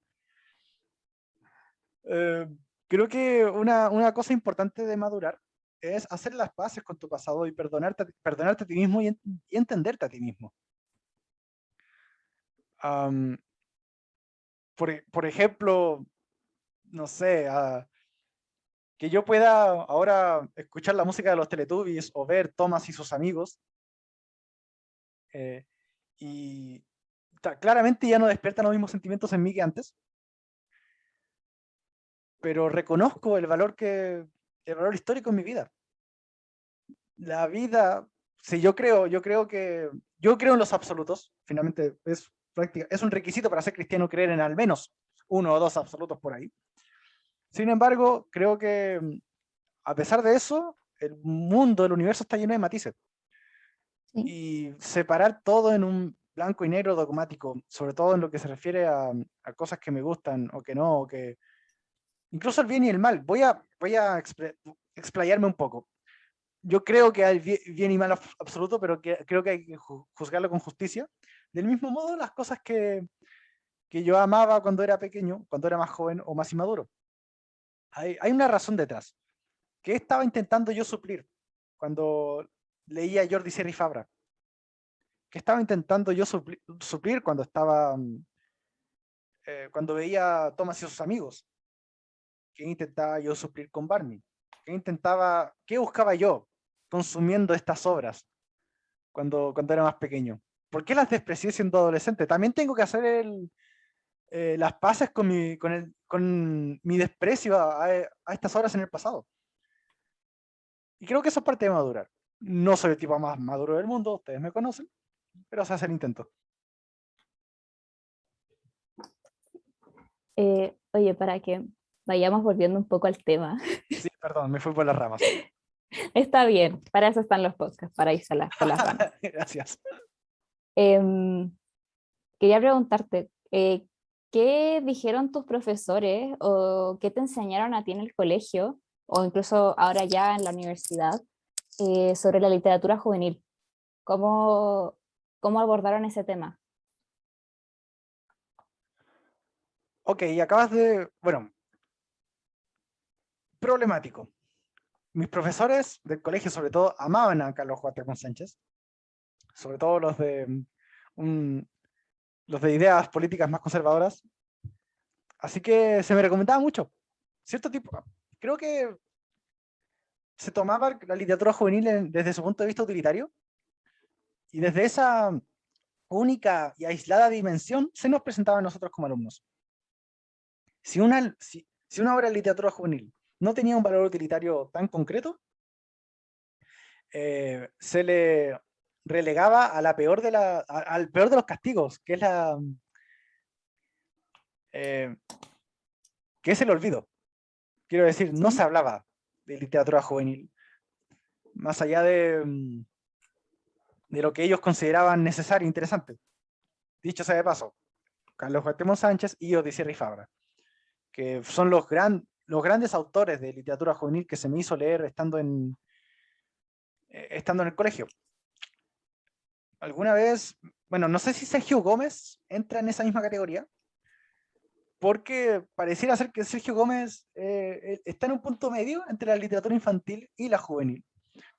Speaker 1: Eh, Creo que una cosa importante de madurar es hacer las paces con tu pasado y perdonarte a ti mismo y entenderte a ti mismo. Am, por ejemplo, no sé, que yo pueda ahora escuchar la música de los Teletubbies o ver Thomas y sus amigos, eh, y claramente ya no despiertan los mismos sentimientos en mí que antes, pero reconozco el valor histórico en mi vida. La vida, si yo creo en los absolutos, finalmente es un requisito para ser cristiano creer en al menos uno o dos absolutos por ahí. Sin embargo, creo que a pesar de eso, el mundo, el universo está lleno de matices.
Speaker 2: ¿Sí?
Speaker 1: Y separar todo en un blanco y negro dogmático, sobre todo en lo que se refiere a cosas que me gustan o que no, o que incluso el bien y el mal. Voy a explayarme un poco. Yo creo que hay bien y mal absoluto, pero creo que hay que juzgarlo con justicia. Del mismo modo, las cosas que yo amaba cuando era pequeño, cuando era más joven o más inmaduro. Hay una razón detrás. ¿Qué estaba intentando yo suplir cuando leía a Jordi Sierra y Fabra? ¿Qué estaba intentando yo suplir cuando cuando veía a Thomas y sus amigos? ¿Qué intentaba yo suplir con Barney? ¿Qué buscaba yo consumiendo estas obras cuando era más pequeño? ¿Por qué las desprecié siendo adolescente? También tengo que hacer las paces con mi desprecio a estas obras en el pasado. Y creo que eso es parte de madurar. No soy el tipo más maduro del mundo, ustedes me conocen, pero se hace el intento.
Speaker 2: Oye, para que vayamos volviendo un poco al tema.
Speaker 1: Sí, perdón, me fui por las ramas.
Speaker 2: Está bien, para eso están los podcasts, para irse por las ramas.
Speaker 1: Gracias.
Speaker 2: Em, Quería preguntarte, ¿qué dijeron tus profesores o qué te enseñaron a ti en el colegio o incluso ahora ya en la universidad sobre la literatura juvenil? ¿Cómo, cómo abordaron ese tema?
Speaker 1: Ok, bueno, problemático. Mis profesores del colegio, sobre todo, amaban a Carlos Cuauhtémoc Sánchez, sobre todo mm, los de ideas políticas más conservadoras. Así que se me recomendaba mucho. Cierto tipo, creo que se tomaba la literatura juvenil desde su punto de vista utilitario y desde esa única y aislada dimensión se nos presentaba a nosotros como alumnos. Si una obra de literatura juvenil no tenía un valor utilitario tan concreto, se le relegaba a al peor de los castigos, eh, que es el olvido. Quiero decir, no se
Speaker 2: ¿Sí?
Speaker 1: hablaba de literatura juvenil, más allá de lo que ellos consideraban necesario e interesante. Dicho sea de paso, Carlos Cuauhtémoc Sánchez y Odisea y Fabra, que son los grandes autores de literatura juvenil que se me hizo leer estando en el colegio. Alguna vez, bueno, no sé si Sergio Gómez entra en esa misma categoría, porque pareciera ser que Sergio Gómez está en un punto medio entre la literatura infantil y la juvenil.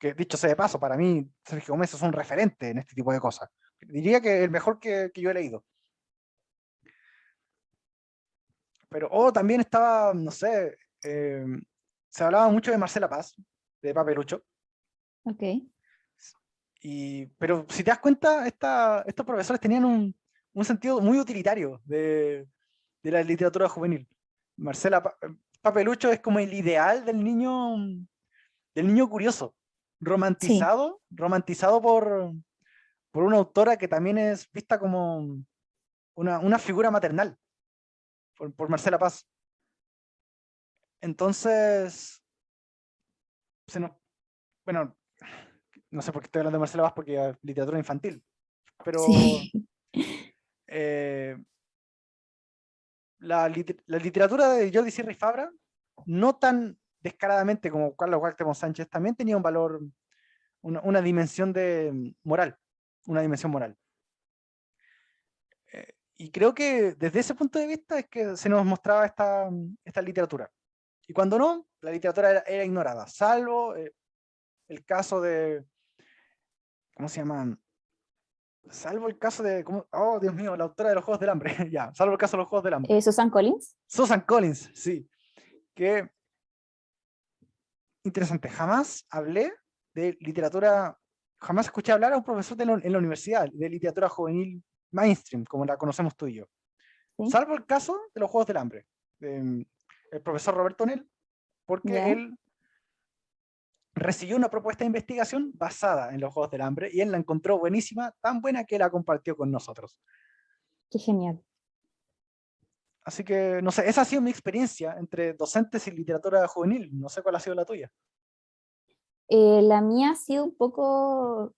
Speaker 1: Que dicho sea de paso, para mí Sergio Gómez es un referente en este tipo de cosas. Diría que el mejor que yo he leído. Pero también estaba, no sé, se hablaba mucho de Marcela Paz, de Papelucho.
Speaker 2: Ok,
Speaker 1: Pero si te das cuenta, estos profesores tenían un sentido muy utilitario de la literatura juvenil. Papelucho es como el ideal del niño curioso,
Speaker 2: sí,
Speaker 1: romantizado por una autora que también es vista como una figura maternal por Marcela Paz. Entonces, bueno, no sé por qué estoy hablando de Marcela Paz porque es literatura infantil, pero
Speaker 2: Sí.
Speaker 1: La literatura de Jordi Sierra y Fabra, no tan descaradamente como Carlos Cuauhtémoc Sánchez, también tenía un valor, una dimensión moral, una dimensión moral. Y creo que desde ese punto de vista es que se nos mostraba esta literatura. Y cuando no, la literatura era ignorada, salvo el caso de, ¿cómo se llaman? Salvo el caso de, oh Dios mío, la autora de los Juegos del Hambre, ya, salvo el caso de los Juegos del Hambre.
Speaker 2: Susan Collins.
Speaker 1: Susan Collins, sí, que interesante, jamás hablé de literatura, jamás escuché hablar a un profesor en la universidad de literatura juvenil mainstream, como la conocemos tú y yo.
Speaker 2: ¿Sí?
Speaker 1: Salvo el caso de los Juegos del Hambre, el profesor Roberto Nel, porque
Speaker 2: ¿Ya?
Speaker 1: él recibió una propuesta de investigación basada en los Juegos del Hambre y él la encontró buenísima, tan buena que la compartió con nosotros.
Speaker 2: Qué genial.
Speaker 1: Así que, no sé, esa ha sido mi experiencia entre docentes y literatura juvenil. No sé cuál ha sido la tuya.
Speaker 2: La mía ha sido un poco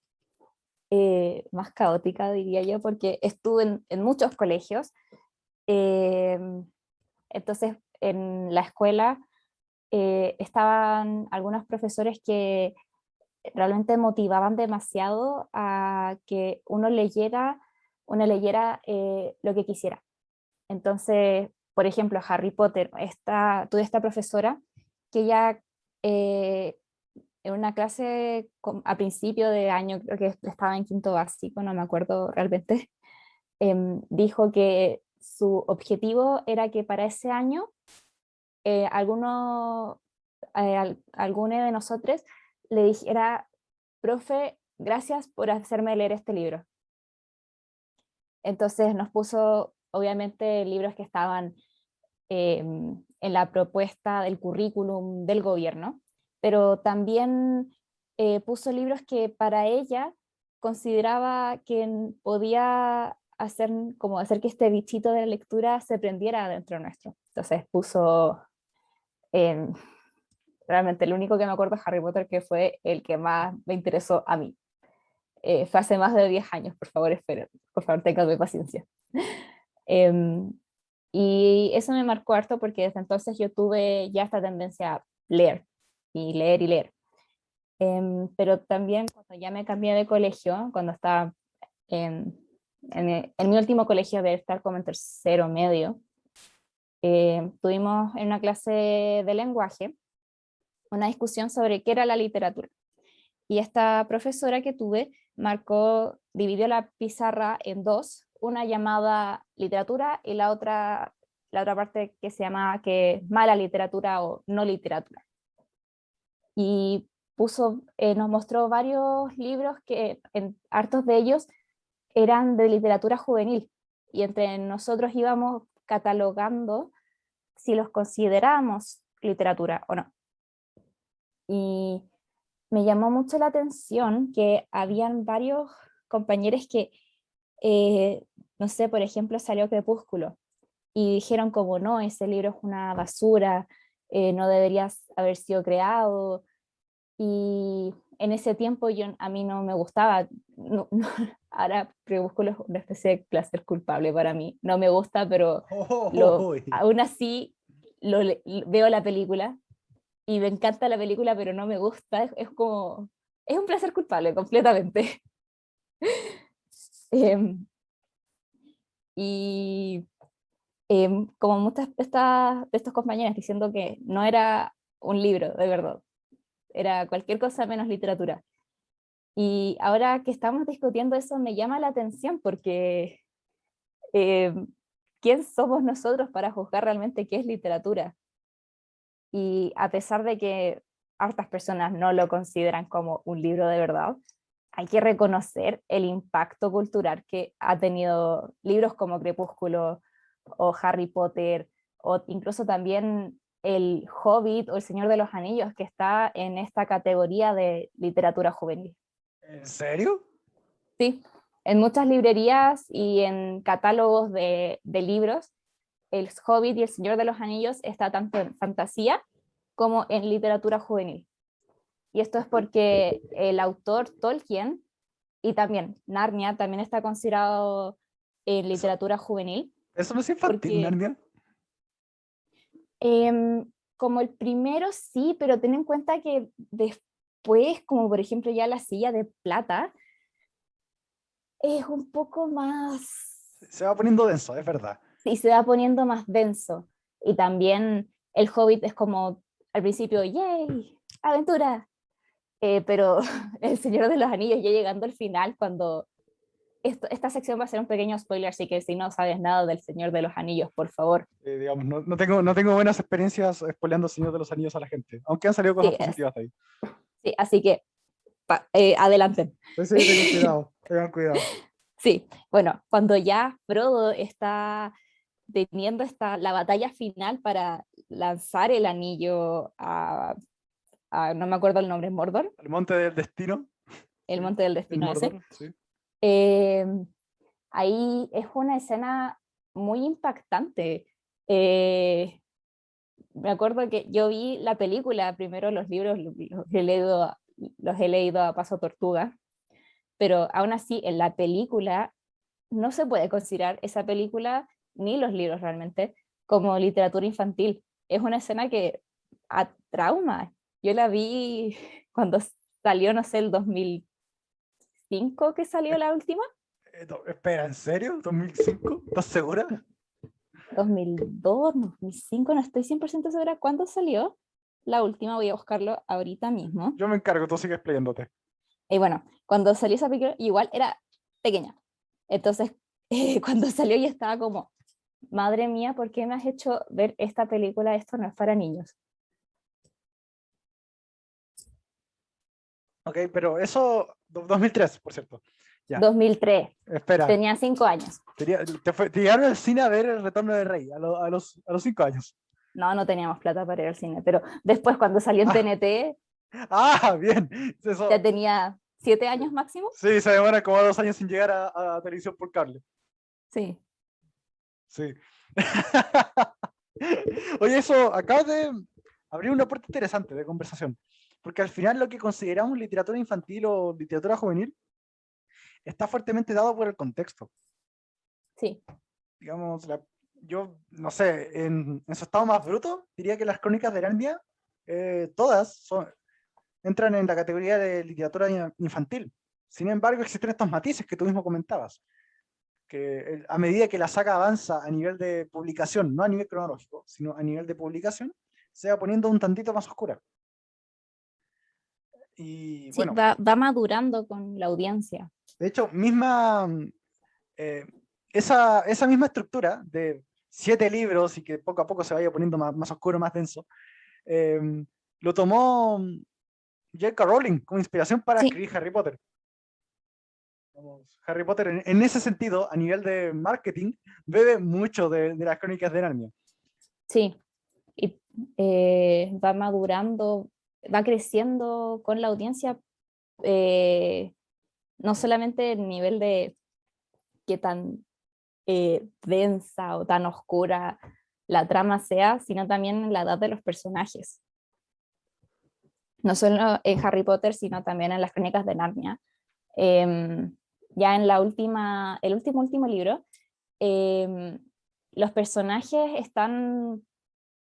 Speaker 2: más caótica, diría yo, porque estuve en muchos colegios. eh, entonces, en la escuela estaban algunos profesores que realmente motivaban demasiado a que uno leyera lo que quisiera. Entonces, por ejemplo, Harry Potter, tuve esta profesora que ella en una clase a principio de año, creo que estaba en quinto básico, no me acuerdo realmente, dijo que su objetivo era que para ese año alguno de nosotros le dijera, profe, gracias por hacerme leer este libro. Entonces nos puso, obviamente, libros que estaban en la propuesta del currículum del gobierno, pero también puso libros que para ella consideraba que podía hacer que este bichito de la lectura se prendiera dentro nuestro. Entonces puso, eh, realmente el único que me acuerdo es Harry Potter, que fue el que más me interesó a mí. Fue hace más de 10 años, por favor, esperen, por favor, tenganme paciencia. Um, y eso me marcó harto porque desde entonces yo tuve ya esta tendencia a leer y leer y leer. Pero también cuando ya me cambié de colegio, cuando estaba en mi último colegio, de estar como en tercero medio, tuvimos en una clase de lenguaje una discusión sobre qué era la literatura. Y esta profesora que tuve dividió la pizarra en dos, una llamada literatura y la otra parte que se llamaba que mala literatura o no literatura. Y nos mostró varios libros que hartos de ellos eran de literatura juvenil y entre nosotros íbamos catalogando si los considerábamos literatura o no. Y me llamó mucho la atención que habían varios compañeros que, no sé, por ejemplo, salió Crepúsculo y dijeron como no, ese libro es una basura, no deberías haber sido creado. Y en ese tiempo a mí no me gustaba. Ahora Crepúsculo es una especie de placer culpable para mí. No me gusta, pero aún así veo la película y me encanta la película, pero no me gusta. Es un placer culpable completamente. Em, y como muchas de estos compañeros diciendo que no era un libro, de verdad, era cualquier cosa menos literatura. Y ahora que estamos discutiendo eso me llama la atención porque ¿quién somos nosotros para juzgar realmente qué es literatura? Y a pesar de que hartas personas no lo consideran como un libro de verdad, hay que reconocer el impacto cultural que ha tenido libros como Crepúsculo o Harry Potter, o incluso también El Hobbit o El Señor de los Anillos, que está en esta categoría de literatura juvenil.
Speaker 1: ¿En serio?
Speaker 2: Sí, En muchas librerías y en catálogos de libros, El Hobbit y El Señor de los Anillos está tanto en fantasía como en literatura juvenil. Y esto es porque el autor Tolkien y también Narnia también está considerado en
Speaker 1: Eso,
Speaker 2: literatura juvenil,
Speaker 1: eso no es infantil,
Speaker 2: porque
Speaker 1: Narnia.
Speaker 2: como el primero sí, pero ten en cuenta que después, como por ejemplo ya La Silla de Plata, es un poco más,
Speaker 1: Se va poniendo denso, es verdad.
Speaker 2: y se va poniendo más denso. Y también El Hobbit es como al principio, ¡yay! ¡Aventura! Pero El Señor de los Anillos ya llegando al final, cuando esta sección va a ser un pequeño spoiler, así que si no sabes nada del Señor de los Anillos, por favor.
Speaker 1: Digamos, no tengo buenas experiencias spoileando Señor de los Anillos a la gente, aunque han salido cosas
Speaker 2: Sí,
Speaker 1: positivas de ahí.
Speaker 2: sí, así que adelanten.
Speaker 1: Sí, sí, tengan cuidado, tengan cuidado.
Speaker 2: Sí, bueno, cuando ya Frodo está teniendo la batalla final para lanzar el anillo no me acuerdo el nombre, Mordor,
Speaker 1: El monte del destino,
Speaker 2: el
Speaker 1: sí,
Speaker 2: monte del
Speaker 1: el
Speaker 2: destino ese.
Speaker 1: Mordor, sí.
Speaker 2: eh, Ahí es una escena muy impactante. Eh, Me acuerdo que yo vi la película, primero los libros los he leído a paso tortuga, pero aún así en la película no se puede considerar esa película ni los libros realmente como literatura infantil. Es una escena que a trauma. Yo la vi cuando salió, no sé, el 2005 que salió la última,
Speaker 1: Espera, ¿en serio? ¿2005? ¿Estás segura?
Speaker 2: 2002, 2005, no estoy 100% segura cuándo salió. La última voy a buscarlo ahorita mismo.
Speaker 1: Yo me encargo, tú sigues playándote.
Speaker 2: Y bueno, cuando salió esa película, igual era pequeña. Entonces, cuando salió yo estaba como, madre mía, ¿por qué me has hecho ver esta película? Esto no es para niños.
Speaker 1: Ok, pero eso, 2003, por cierto. Ya,
Speaker 2: 2003,
Speaker 1: espera.
Speaker 2: tenía 5 años.
Speaker 1: Te llegaron al cine a ver El Retorno del Rey a los 5 años.
Speaker 2: No, no teníamos plata para ir al cine, pero después cuando salió en
Speaker 1: Ah,
Speaker 2: TNT
Speaker 1: bien.
Speaker 2: ya
Speaker 1: Eso,
Speaker 2: tenía 7 años máximo.
Speaker 1: sí, se demora como 2 años sin llegar a televisión por cable.
Speaker 2: Sí,
Speaker 1: Sí. Oye, eso acaba de abrir una puerta interesante de conversación. Porque al final lo que consideramos literatura infantil o literatura juvenil está fuertemente dado por el contexto.
Speaker 2: sí,
Speaker 1: Digamos, yo no sé, en su estado más bruto, diría que las crónicas de Narnia, todas entran en la categoría de literatura infantil. Sin embargo, existen estos matices que tú mismo comentabas, que a medida que la saga avanza a nivel de publicación, no a nivel cronológico, sino a nivel de publicación, se va poniendo un tantito más oscura. Y
Speaker 2: sí,
Speaker 1: bueno,
Speaker 2: va madurando con la audiencia.
Speaker 1: de hecho, eh, esa misma estructura de 7 libros y que poco a poco se vaya poniendo más oscuro, más denso, eh, lo tomó J.K. Rowling como inspiración para
Speaker 2: Sí,
Speaker 1: escribir Harry Potter. Vamos, Harry Potter en ese sentido, a nivel de marketing, bebe mucho de las crónicas de Narnia.
Speaker 2: sí, y va madurando, va creciendo con la audiencia, eh, no solamente el nivel de qué tan densa o tan oscura la trama sea, sino también la edad de los personajes. No solo en Harry Potter, sino también en las crónicas de Narnia. Ya en el último libro, eh, los personajes están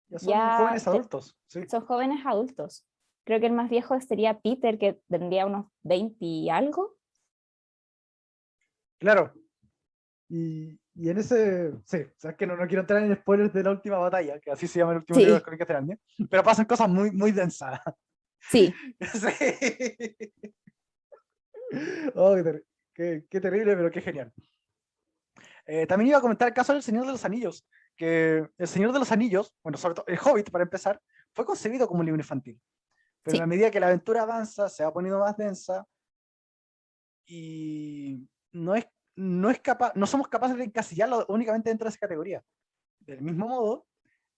Speaker 1: Ya son
Speaker 2: ya,
Speaker 1: jóvenes adultos, sí.
Speaker 2: son jóvenes adultos. Creo que el más viejo sería Peter, que tendría unos 20 y algo.
Speaker 1: Claro. Y en ese, sí, o sea, es que no quiero entrar en spoilers de la última batalla, que así se llama el último libro de las
Speaker 2: Sí,
Speaker 1: crónicas de Narnia, pero pasan cosas muy, muy densas.
Speaker 2: sí,
Speaker 1: Sí. Oh, qué terrible, pero qué genial. También iba a comentar el caso del Señor de los Anillos, que el Señor de los Anillos, bueno, sobre todo el Hobbit para empezar, fue concebido como un libro infantil, pero en la
Speaker 2: sí,
Speaker 1: medida que la aventura avanza, se va poniendo más densa y no somos capaces de encasillarlo únicamente dentro de esa categoría. Del mismo modo,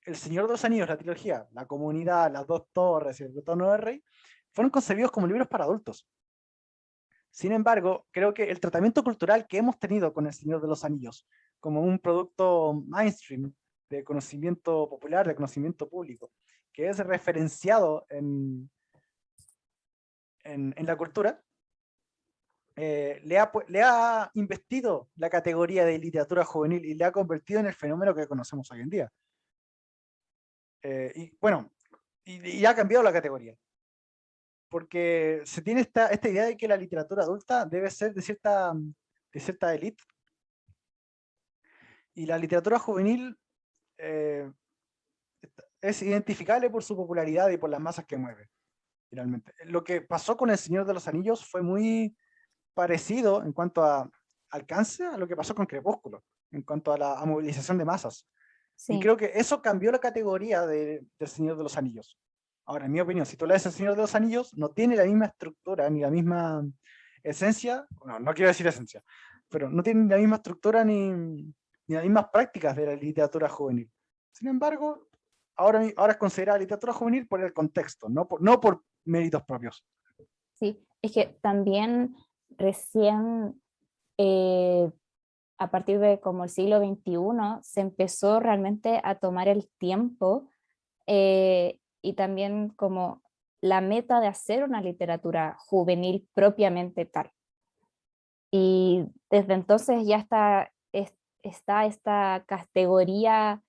Speaker 1: el Señor de los Anillos, la trilogía, la Comunidad, las Dos Torres y el Retorno del Rey, fueron concebidos como libros para adultos. Sin embargo, creo que el tratamiento cultural que hemos tenido con El Señor de los Anillos, como un producto mainstream de conocimiento popular, de conocimiento público, que es referenciado en la cultura, le ha investido la categoría de literatura juvenil y le ha convertido en el fenómeno que conocemos hoy en día. Y bueno, y ha cambiado la categoría, porque se tiene esta idea de que la literatura adulta debe ser de cierta élite, y la literatura juvenil eh, es identificable por su popularidad y por las masas que mueve, finalmente. Lo que pasó con El Señor de los Anillos fue muy parecido en cuanto a alcance a lo que pasó con Crepúsculo, en cuanto a la movilización de masas. Y
Speaker 2: Sí,
Speaker 1: creo que eso cambió la categoría del Señor de los Anillos. Ahora, en mi opinión, si tú lees El Señor de los Anillos, no tiene la misma estructura ni la misma esencia, no, no quiero decir esencia, pero no tiene la misma estructura ni las mismas prácticas de la literatura juvenil. Sin embargo, ahora es considerada literatura juvenil por el contexto, no por méritos propios.
Speaker 2: sí. Es que también recién eh, a partir de como el siglo XXI se empezó realmente a tomar el tiempo y también como la meta de hacer una literatura juvenil propiamente tal. Y desde entonces ya está esta categoría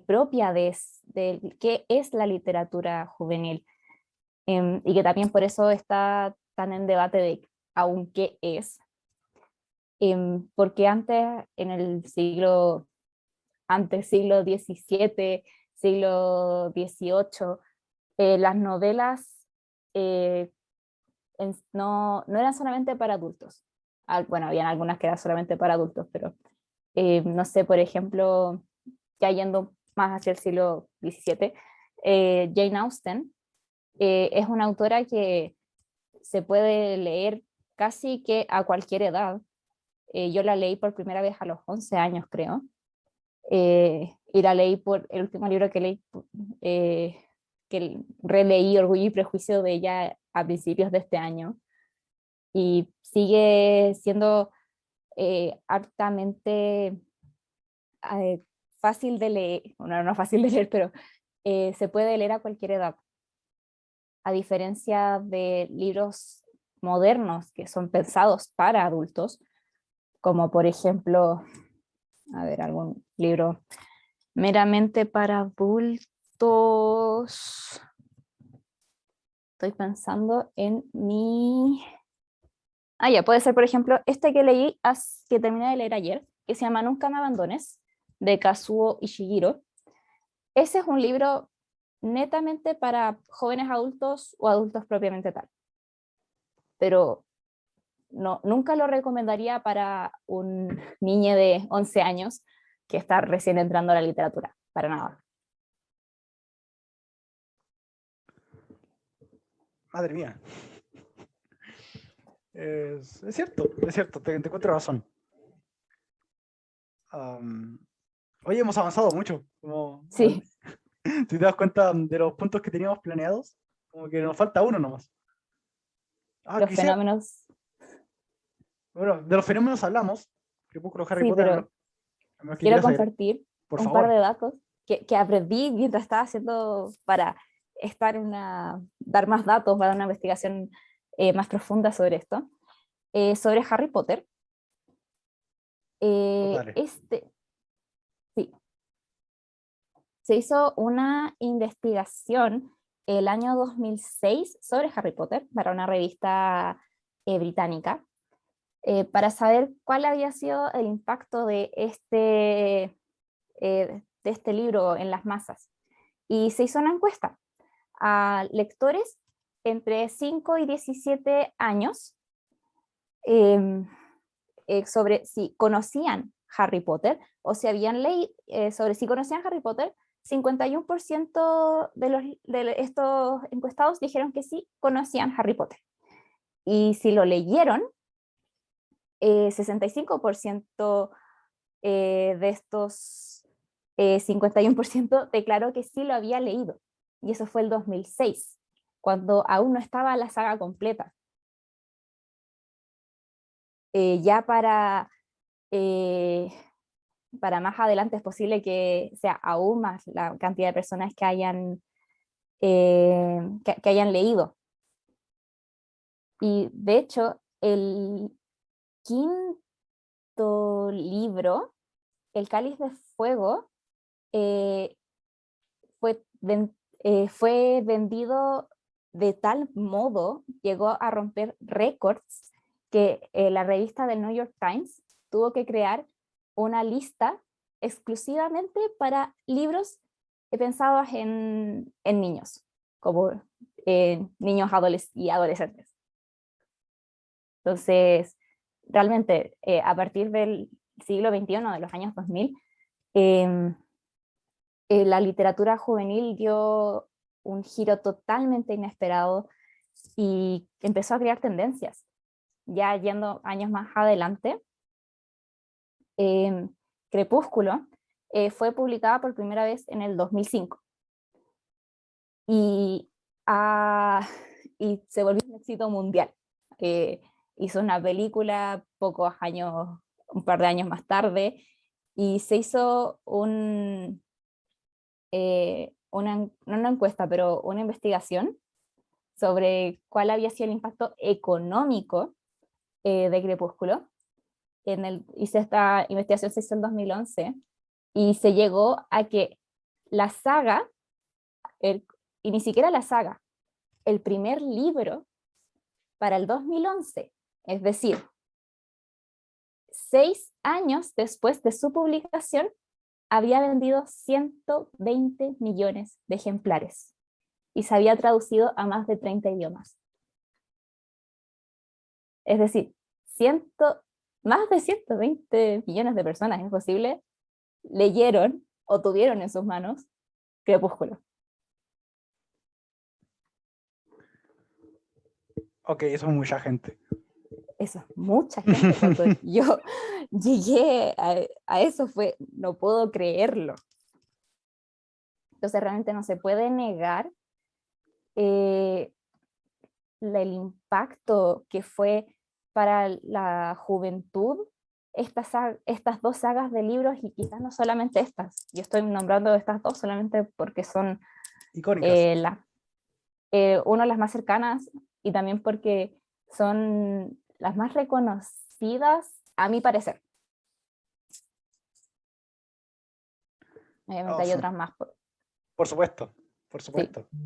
Speaker 2: propia de qué es la literatura juvenil. Y que también por eso está tan en debate de aún qué es. Porque antes siglo XVII, siglo XVIII, las novelas eh, no eran solamente para adultos. Bueno, habían algunas que eran solamente para adultos, pero no sé, por ejemplo, ya yendo más hacia el siglo XVII, Jane Austen es una autora que se puede leer casi que a cualquier edad. Yo la leí por primera vez a los 11 años, creo. Y la leí por el último libro que leí, eh, que releí Orgullo y Prejuicio de ella a principios de este año. Y sigue siendo hartamente fácil de leer, bueno, no fácil de leer, pero se puede leer a cualquier edad, a diferencia de libros modernos que son pensados para adultos, como por ejemplo, a ver, algún libro meramente para adultos. Estoy pensando en mi... Ah, ya, puede ser, por ejemplo, este que leí, que terminé de leer ayer, que se llama Nunca me abandones, de Kazuo Ishiguro. Ese es un libro netamente para jóvenes adultos o adultos propiamente tal. Pero no, nunca lo recomendaría para un niño de 11 años que está recién entrando a la literatura, para nada.
Speaker 1: Madre mía. Es cierto, te encuentro razón. Um, Oye, hemos avanzado mucho.
Speaker 2: Sí,
Speaker 1: Si te das cuenta de los puntos que teníamos planeados, como que nos falta uno nomás.
Speaker 2: los
Speaker 1: Quisiera,
Speaker 2: fenómenos,
Speaker 1: bueno, de los fenómenos hablamos. Crepúsculo, Harry
Speaker 2: sí,
Speaker 1: Potter,
Speaker 2: pero
Speaker 1: a menos que
Speaker 2: quiero
Speaker 1: quieras agregar,
Speaker 2: compartir
Speaker 1: por
Speaker 2: un par
Speaker 1: favor.
Speaker 2: de datos que aprendí mientras estaba haciendo para dar más datos, para una investigación más profunda sobre esto. Sobre Harry Potter.
Speaker 1: Dale.
Speaker 2: Este, sí, se hizo una investigación el año 2006 sobre Harry Potter para una revista británica para saber cuál había sido el impacto de este libro en las masas. Y se hizo una encuesta a lectores entre 5 y 17 años eh, sobre si conocían Harry Potter o si habían leído sobre si conocían Harry Potter. 51% de estos encuestados dijeron que sí conocían Harry Potter. Y si lo leyeron, 65% de estos 51% declaró que sí lo había leído. Y eso fue el 2006, cuando aún no estaba la saga completa. Ya para más adelante es posible que sea aún más la cantidad de personas que que hayan leído. Y de hecho, el quinto libro, El Cáliz de Fuego, eh, fue vendido de tal modo, llegó a romper récords, que la revista del New York Times tuvo que crear una lista exclusivamente para libros pensados en niños, como niños y adolescentes. Entonces, realmente, a partir del siglo XXI, de los años 2000, eh, la literatura juvenil dio un giro totalmente inesperado y empezó a crear tendencias. Ya yendo años más adelante, eh, Crepúsculo fue publicada por primera vez en el 2005 y, ah, y se volvió un éxito mundial. Hizo una película un par de años más tarde, y se hizo no una encuesta, pero una investigación sobre cuál había sido el impacto económico de Crepúsculo. Esta investigación se hizo en 2011 y se llegó a que la saga, y ni siquiera la saga, el primer libro para el 2011, es decir, 6 años después de su publicación, había vendido 120 millones de ejemplares y se había traducido a más de 30 idiomas. Es decir, más de 120 millones de personas, es posible, leyeron o tuvieron en sus manos Crepúsculo.
Speaker 1: Ok, eso es mucha gente.
Speaker 2: Eso es mucha gente. Cuando yo llegué a eso no puedo creerlo. Entonces realmente no se puede negar el impacto que fue para la juventud estas dos sagas de libros, y quizás no solamente estas. Yo estoy nombrando estas dos solamente porque son
Speaker 1: Icónicas.
Speaker 2: una de las más cercanas, y también porque son las más reconocidas, a mi parecer. Obviamente hay otras más.
Speaker 1: Por supuesto, por supuesto. Sí.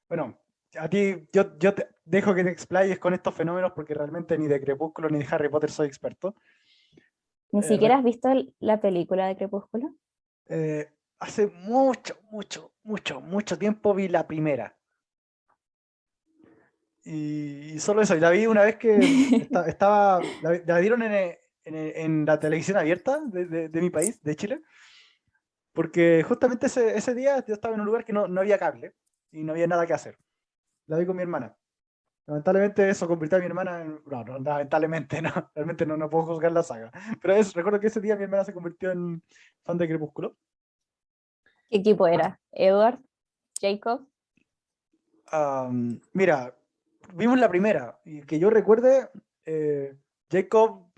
Speaker 1: Bueno, a ti yo te dejo que te explayes con estos fenómenos, porque realmente ni de Crepúsculo ni de Harry Potter soy experto.
Speaker 2: ¿Ni siquiera has visto la película de Crepúsculo?
Speaker 1: Hace mucho tiempo vi la primera. Y solo eso, y la vi una vez que la dieron en la televisión abierta de mi país, de Chile, porque justamente ese día yo estaba en un lugar que no había cable y no había nada que hacer. La vi con mi hermana. Lamentablemente eso convirtió a mi hermana en... No, lamentablemente no, realmente no puedo juzgar la saga. Pero recuerdo que ese día mi hermana se convirtió en fan de Crepúsculo.
Speaker 2: ¿Qué equipo era? ¿Edward? ¿Jacob?
Speaker 1: Mira, vimos la primera, y que yo recuerde, Jacob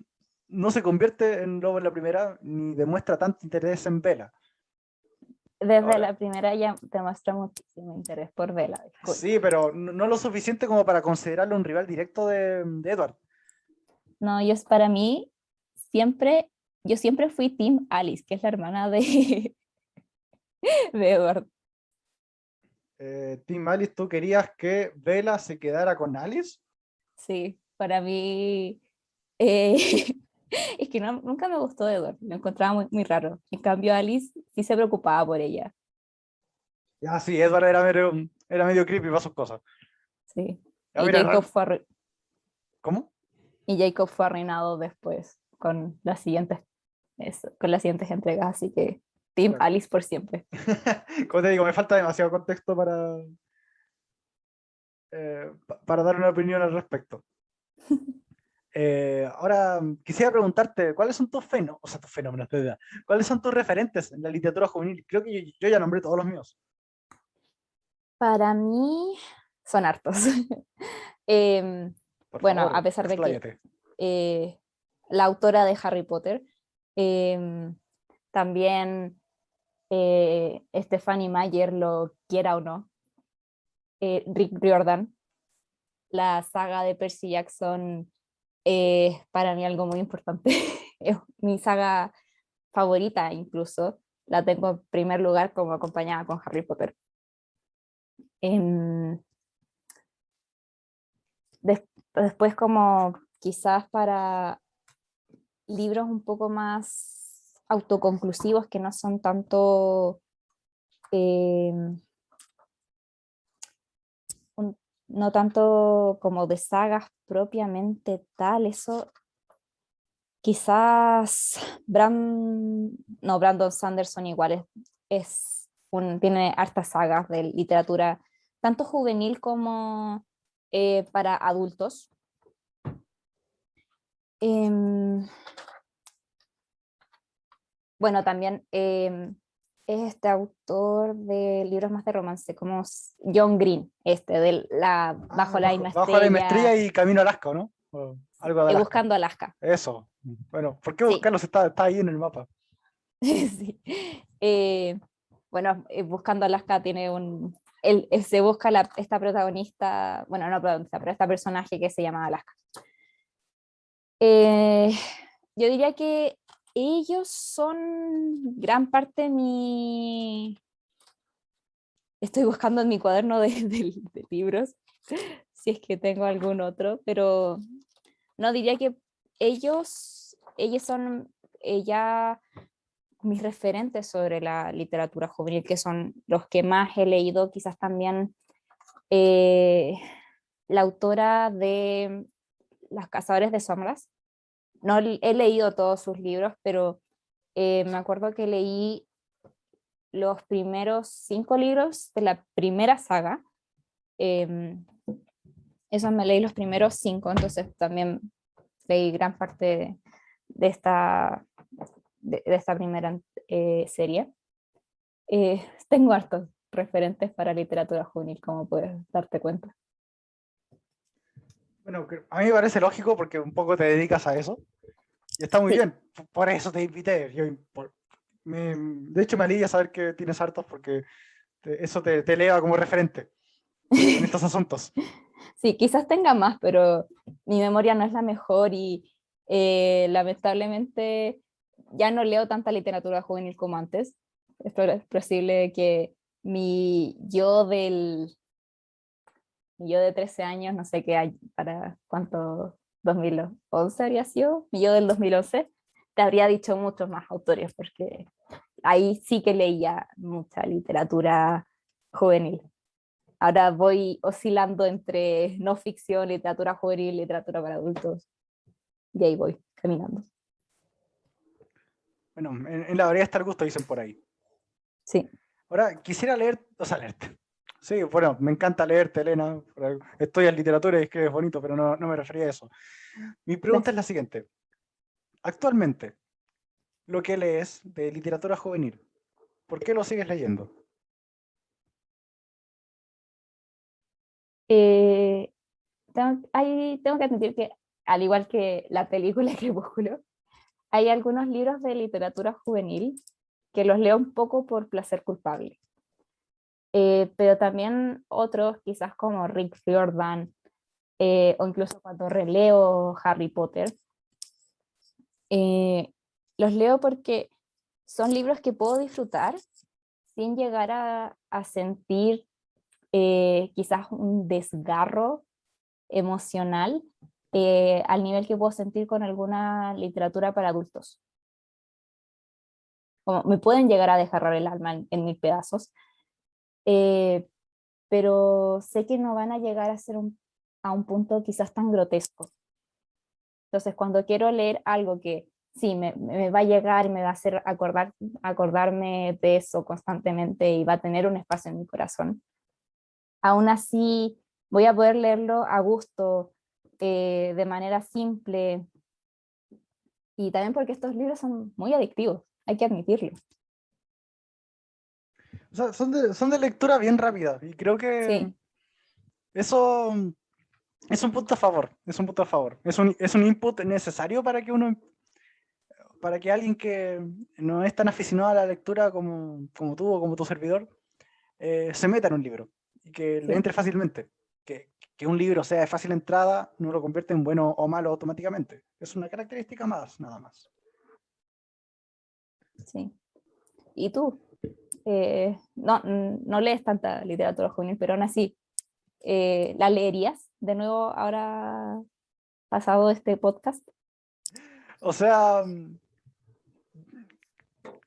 Speaker 1: no se convierte en lobo en la primera, ni demuestra tanto interés en Bella.
Speaker 2: Desde la primera ya demuestra muchísimo interés por Bella.
Speaker 1: Disculpa. Sí, pero no lo suficiente como para considerarlo un rival directo de Edward.
Speaker 2: No, para mí, yo siempre fui Team Alice, que es la hermana de Edward.
Speaker 1: Team Alice, ¿tú querías que Bella se quedara con Alice?
Speaker 2: Sí, para mí... es que nunca me gustó Edward, lo encontraba muy, muy raro. En cambio, Alice sí se preocupaba por ella.
Speaker 1: Ya, sí, Edward era medio creepy para sus cosas.
Speaker 2: Sí.
Speaker 1: Ya,
Speaker 2: y
Speaker 1: mira,
Speaker 2: Jacob fue
Speaker 1: ¿cómo?
Speaker 2: Y Jacob fue arruinado después con las siguientes entregas, así que Team
Speaker 1: Claro.
Speaker 2: Alice por siempre.
Speaker 1: Como te digo, me falta demasiado contexto para dar una opinión al respecto. Ahora quisiera preguntarte, ¿cuáles son tus fenómenos? ¿Cuáles son tus referentes en la literatura juvenil? Creo que yo ya nombré todos los míos.
Speaker 2: Para mí son hartos.
Speaker 1: Por
Speaker 2: Bueno,
Speaker 1: favor,
Speaker 2: a pesar de que
Speaker 1: expláyate.
Speaker 2: la autora de Harry Potter. También Stephanie Meyer, lo quiera o no. Rick Riordan, la saga de Percy Jackson es para mí algo muy importante. Es mi saga favorita incluso. La tengo en primer lugar como acompañada con Harry Potter. Em, Después como quizás para libros un poco más autoconclusivos que no son tanto no tanto como de sagas propiamente tal, eso quizás no, Brandon Sanderson igual tiene hartas sagas de literatura, tanto juvenil como para adultos. Bueno, también es este autor de libros más de romance, como John Green, Bajo la misma
Speaker 1: Bajo la misma estrella
Speaker 2: estrella,
Speaker 1: y Camino a Alaska, ¿no? O algo de Alaska.
Speaker 2: Buscando Alaska.
Speaker 1: Eso. Bueno, ¿por qué
Speaker 2: Sí,
Speaker 1: buscarlo si está ahí en el mapa?
Speaker 2: sí. Bueno, Buscando Alaska tiene se busca esta protagonista, bueno, no protagonista, pero esta personaje que se llama Alaska. Yo diría que ellos son gran parte de mi... Estoy buscando en mi cuaderno de libros, si es que tengo algún otro, pero no diría que ellos son ya mis referentes sobre la literatura juvenil, que son los que más he leído, quizás también la autora de Las Cazadores de Sombras. No he leído todos sus libros, pero me acuerdo que leí los primeros 5 libros de la primera saga. Esos me leí los primeros 5, entonces también leí gran parte de esta primera serie. Tengo hartos referentes para literatura juvenil, como puedes darte cuenta.
Speaker 1: Bueno, a mí me parece lógico porque un poco te dedicas a eso. Y está muy
Speaker 2: Sí.
Speaker 1: bien. Por eso te invité. De hecho, me alivia saber que tienes hartos porque eso te eleva como referente en estos asuntos.
Speaker 2: Sí, quizás tenga más, pero mi memoria no es la mejor y lamentablemente ya no leo tanta literatura juvenil como antes. Es posible que mi yo de 13 años, no sé qué hay, para cuánto, 2011 habría sido, mi yo del 2011, te habría dicho muchos más autores, porque ahí sí que leía mucha literatura juvenil. Ahora voy oscilando entre no ficción, literatura juvenil, literatura para adultos, y ahí voy caminando.
Speaker 1: Bueno, en la variedad está el gusto, dicen por ahí.
Speaker 2: Sí.
Speaker 1: Ahora, quisiera leerte. Sí, bueno, me encanta leerte, Elena. Estoy en literatura y es que es bonito, pero no me refería a eso. Mi pregunta es
Speaker 2: Gracias.
Speaker 1: la siguiente. Actualmente, lo que lees de literatura juvenil, ¿por qué lo sigues leyendo?
Speaker 2: Eh, tengo que admitir que, al igual que la película Crepúsculo, hay algunos libros de literatura juvenil que los leo un poco por placer culpable. Pero también otros, quizás como Rick Riordan, o incluso cuando releo Harry Potter, eh, los leo porque son libros que puedo disfrutar sin llegar a sentir quizás un desgarro emocional al nivel que puedo sentir con alguna literatura para adultos. Como me pueden llegar a desgarrar el alma en mil pedazos, eh, pero sé que no van a llegar a un punto quizás tan grotesco. Entonces, cuando quiero leer algo que sí me va a llegar y me va a hacer acordarme de eso constantemente y va a tener un espacio en mi corazón, aún así voy a poder leerlo a gusto, de manera simple, y también porque estos libros son muy adictivos, hay que admitirlo.
Speaker 1: O sea, son de lectura bien rápida y creo que
Speaker 2: Sí,
Speaker 1: eso Es un punto a favor, es un punto a favor. Es un input necesario para que alguien que no es tan aficionado a la lectura como tú o como tu servidor, se meta en un libro y que le
Speaker 2: Sí,
Speaker 1: entre fácilmente. Que un libro sea de fácil entrada no lo convierte en bueno o malo automáticamente. Es una característica más, nada más.
Speaker 2: sí. ¿Y tú? No, no lees tanta literatura juvenil, pero aún así, ¿la leerías de nuevo ahora pasado este podcast?
Speaker 1: O sea,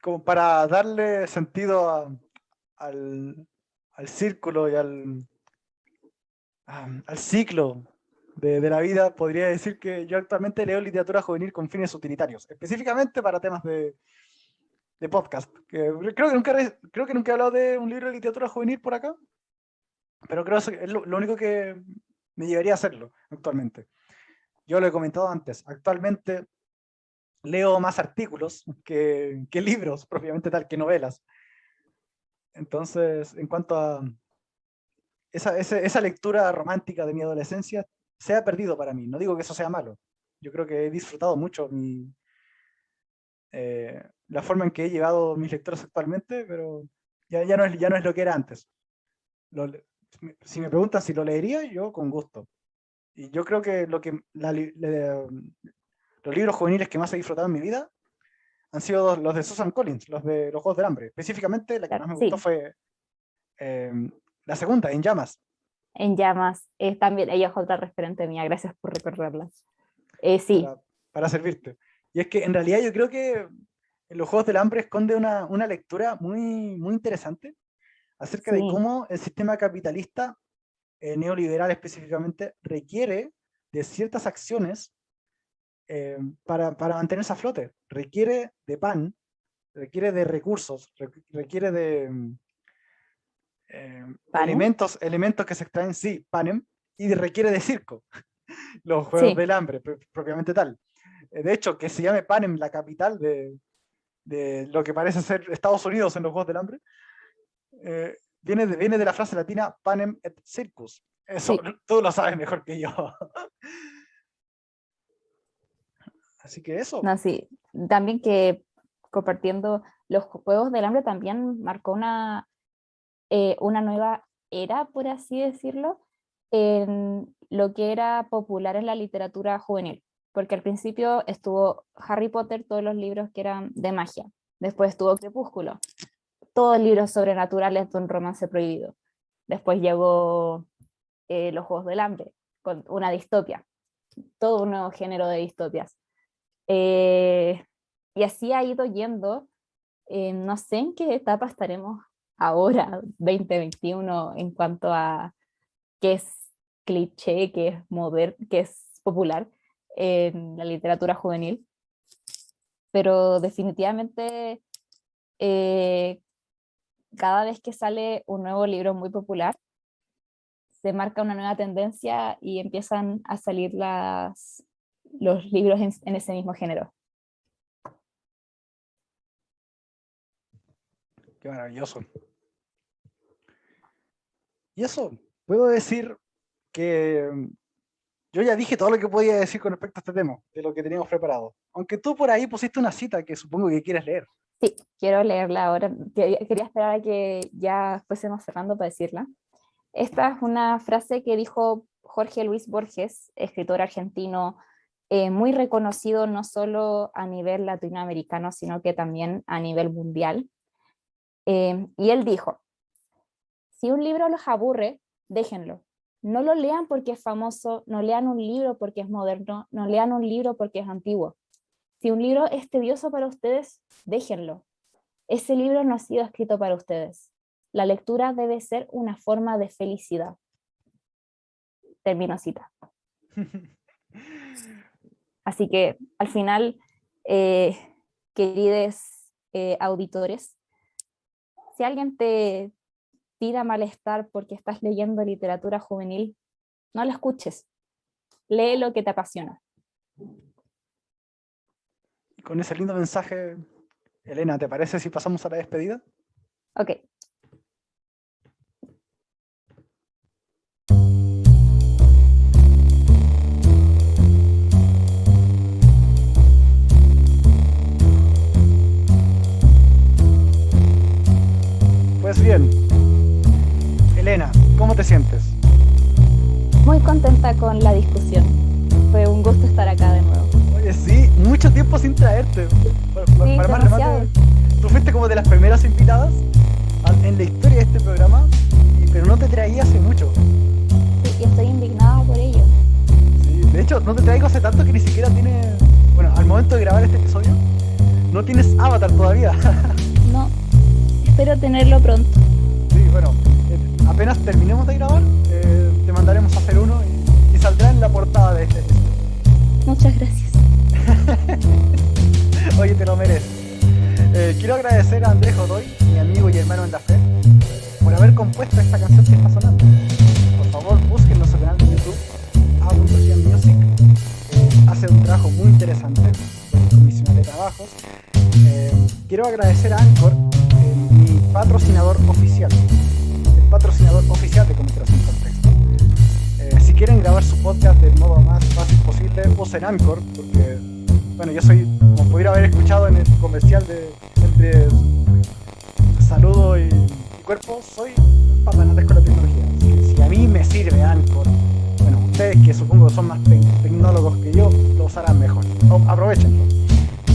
Speaker 1: como para darle sentido al, al círculo y al ciclo de la vida, podría decir que yo actualmente leo literatura juvenil con fines utilitarios, específicamente para temas de podcast. Creo que nunca he hablado de un libro de literatura juvenil por acá, pero creo que es lo único que me llevaría a hacerlo actualmente. Yo lo he comentado antes, actualmente leo más artículos que libros, propiamente tal, que novelas. Entonces, en cuanto a esa lectura romántica de mi adolescencia, se ha perdido para mí. No digo que eso sea malo. Yo creo que he disfrutado mucho la forma en que he llevado mis lecturas actualmente, pero ya no es lo que era antes. Lo, si me preguntan si lo leería, yo con gusto. Y yo creo que los libros juveniles que más he disfrutado en mi vida han sido los de Susan Collins, los de Los Juegos del Hambre. Específicamente, la que
Speaker 2: Claro,
Speaker 1: más me gustó
Speaker 2: sí,
Speaker 1: fue eh, la segunda, En Llamas,
Speaker 2: En Llamas, también, ella es otra referente mía, gracias por recordarla. Sí,
Speaker 1: para, para servirte. Y es que en realidad yo creo que Los Juegos del Hambre esconde una lectura muy interesante acerca de
Speaker 2: sí,
Speaker 1: cómo el sistema capitalista, neoliberal específicamente, requiere de ciertas acciones para mantenerse a flote. Requiere de pan, requiere de recursos, requiere de
Speaker 2: Panem,
Speaker 1: elementos que se extraen, sí, panem, y requiere de circo, los Juegos
Speaker 2: sí,
Speaker 1: del Hambre, propiamente tal. De hecho, que se llame Panem la capital de lo que parece ser Estados Unidos en los Juegos del Hambre, viene de la frase latina Panem et Circus. Eso
Speaker 2: sí,
Speaker 1: tú lo sabes mejor que yo. Así que eso.
Speaker 2: no, sí. También que compartiendo los Juegos del Hambre también marcó una nueva era, por así decirlo, en lo que era popular en la literatura juvenil, porque al principio estuvo Harry Potter, todos los libros que eran de magia, después estuvo Crepúsculo, todos libros sobrenaturales de un romance prohibido, después llegó Los Juegos del Hambre, con una distopia, todo un nuevo género de distopias. Eh, y así ha ido yendo. No sé en qué etapa estaremos ahora, 2021, en cuanto a qué es cliché, qué es moderno, qué es popular en la literatura juvenil, pero definitivamente eh, cada vez que sale un nuevo libro muy popular, se marca una nueva tendencia y empiezan a salir los libros en ese mismo género.
Speaker 1: Qué maravilloso. Y eso, puedo decir que yo ya dije todo lo que podía decir con respecto a este tema, de lo que teníamos preparado. Aunque tú por ahí pusiste una cita que supongo que quieres leer.
Speaker 2: Sí, quiero leerla ahora. Quería esperar a que ya fuésemos cerrando para decirla. Esta es una frase que dijo Jorge Luis Borges, escritor argentino, muy reconocido no solo a nivel latinoamericano, sino que también a nivel mundial. Y él dijo, si un libro los aburre, déjenlo. No lo lean porque es famoso, no lean un libro porque es moderno, no lean un libro porque es antiguo. Si un libro es tedioso para ustedes, déjenlo. Ese libro no ha sido escrito para ustedes. La lectura debe ser una forma de felicidad. Termino cita. Así que al final, eh, queridos auditores, si alguien te tira malestar porque estás leyendo literatura juvenil, no la escuches. Lee lo que te apasiona.
Speaker 1: Y con ese lindo mensaje, Elena, ¿te parece si pasamos a la despedida?
Speaker 2: Ok.
Speaker 1: Elena, ¿cómo te sientes?
Speaker 2: Muy contenta con la discusión. Fue un gusto estar acá de nuevo.
Speaker 1: Oye, sí, mucho tiempo sin traerte.
Speaker 2: Sí,
Speaker 1: Para más
Speaker 2: demasiado.
Speaker 1: remate, tú fuiste como de las primeras invitadas en la historia de este programa, pero no te traía hace mucho.
Speaker 2: Sí, y estoy indignada por ello.
Speaker 1: Sí, de hecho, no te traigo hace tanto que ni siquiera tienes... Bueno, al momento de grabar este episodio, no tienes avatar todavía.
Speaker 2: No, espero tenerlo pronto.
Speaker 1: Sí, bueno, apenas terminemos de grabar, te mandaremos a hacer uno y saldrá en la portada de este episodio.
Speaker 2: Muchas gracias.
Speaker 1: Oye, te lo mereces. Quiero agradecer a Andrés Godoy, mi amigo y hermano en la fe, por haber compuesto esta canción que está sonando. Por favor, busquen nuestro canal de YouTube, A.Gian Music. Hace un trabajo muy interesante con misiones de trabajos. Quiero agradecer a Anchor, mi patrocinador oficial, el patrocinador oficial de Comentarios sin Contexto. Si quieren grabar su podcast del modo más fácil posible, usen Anchor, porque, bueno, yo soy, como pudiera haber escuchado en el comercial de entre saludo y cuerpo, soy un papanate con la tecnología. Así que si a mí me sirve Anchor, bueno, ustedes que supongo que son más tecnólogos que yo, lo usarán mejor. Aprovechenlo.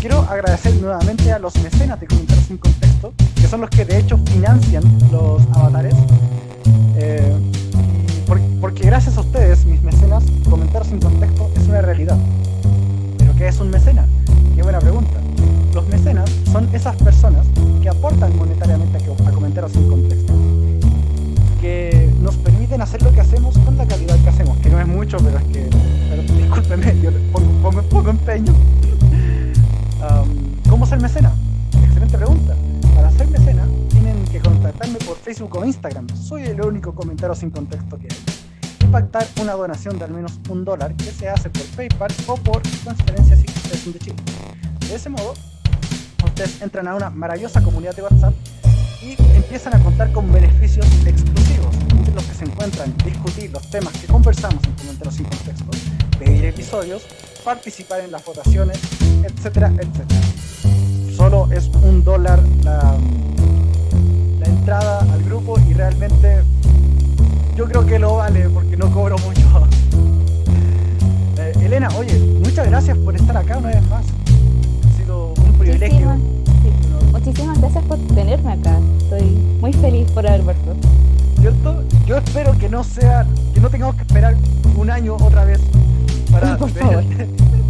Speaker 1: Quiero agradecer nuevamente a los mecenas de Comentarios sin Contexto, que son los que de hecho financian los avatares. Porque gracias a ustedes, mis mecenas, Comentarios sin Contexto es una realidad. ¿Pero qué es un mecena? Qué buena pregunta. Los mecenas son esas personas que aportan monetariamente a Comentarios sin Contexto, que nos permiten hacer lo que hacemos con la calidad que hacemos, que no es mucho, pero es que, discúlpenme, yo pongo empeño. ¿Cómo ser mecena? Excelente pregunta. Para ser mecena tienen que contactarme por Facebook o Instagram. Soy el único comentario sin contexto que hay. Y pactar una donación de al menos $1 que se hace por PayPal o por transferencia si ustedes son de Chile. De ese modo, ustedes entran a una maravillosa comunidad de WhatsApp y empiezan a contar con beneficios exclusivos, entre los que se encuentran discutir los temas que conversamos en Comentarios sin Contexto, pedir episodios, participar en las votaciones, etcétera, etcétera. Solo es $1 la entrada al grupo y realmente yo creo que lo vale porque no cobro mucho. Elena, oye, muchas gracias por estar acá una vez más. Ha sido un privilegio.
Speaker 2: Muchísimas gracias por tenerme acá. Estoy muy feliz por haber vuelto.
Speaker 1: ¿Cierto? Yo espero que no tengamos que esperar un año otra vez para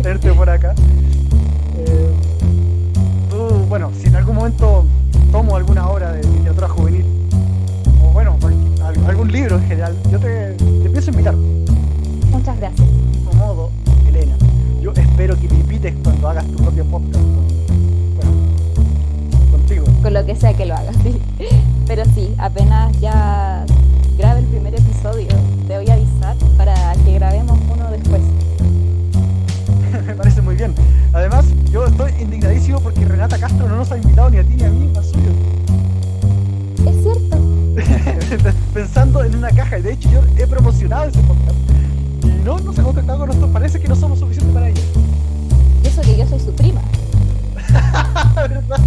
Speaker 1: tenerte por acá. Bueno, si en algún momento tomo alguna obra de literatura juvenil, o bueno, algún libro en general, yo te pienso invitar.
Speaker 2: Muchas gracias.
Speaker 1: De modo, Elena, yo espero que me invites cuando hagas tu propio podcast. Contigo.
Speaker 2: Con lo que sea que lo hagas, sí. Pero sí, apenas ya grabe el primer episodio, te voy a avisar para que grabemos uno después.
Speaker 1: Me parece muy bien. Además, yo estoy indignadísimo porque Renata Castro no nos ha invitado ni a ti ni a mí al suyo.
Speaker 2: Es cierto.
Speaker 1: Pensando en una caja, y de hecho yo he promocionado ese podcast y no se ha contactado con nosotros. Parece que no somos suficientes para ella.
Speaker 2: Y eso que yo soy su prima.
Speaker 1: ¿Verdad?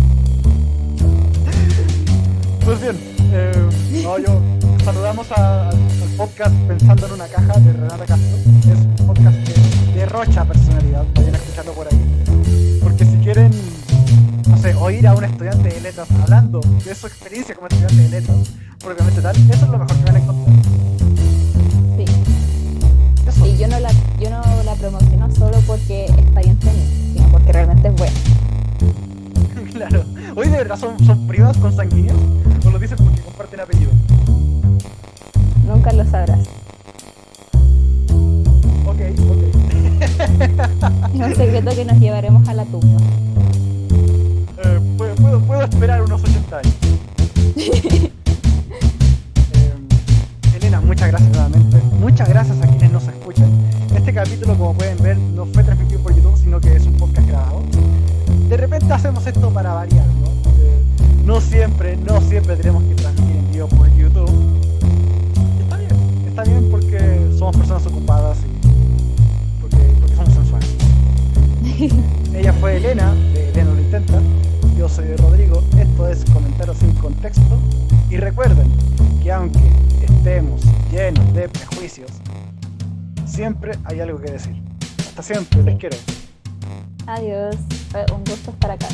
Speaker 1: Pues bien, saludamos al podcast Pensando en una caja de Renata Castro. Es un podcast que derrocha personalidad, vayan a escucharlo por ahí. Porque si quieren, no sé, oír a un estudiante de letras hablando de su experiencia como estudiante de letras, propiamente tal, eso es lo mejor que van a encontrar.
Speaker 2: Sí.
Speaker 1: Eso.
Speaker 2: Y yo no la promociono solo porque es pariente mío, sino porque realmente es buena.
Speaker 1: Claro. Oye, ¿de verdad son primas consanguíneos? ¿O lo dicen porque comparten apellido?
Speaker 2: Nunca lo sabrás.
Speaker 1: Ok.
Speaker 2: Es un secreto que nos llevaremos a la tumba.
Speaker 1: Puedo esperar unos 80 años. Elena, muchas gracias nuevamente. Muchas gracias a quienes nos escuchan. Este capítulo, como pueden ver, no fue transmitido por YouTube, sino que es un podcast grabado. De repente hacemos esto para variar, ¿no? No siempre tenemos que transmitir en vivo por YouTube. Está bien porque somos personas ocupadas y porque somos sensuales. Ella fue Elena, de Elena lo intenta. Yo soy Rodrigo, esto es Comentarios sin Contexto. Y recuerden que aunque estemos llenos de prejuicios, siempre hay algo que decir. Hasta siempre, les quiero.
Speaker 2: Adiós. Fue un gusto estar acá.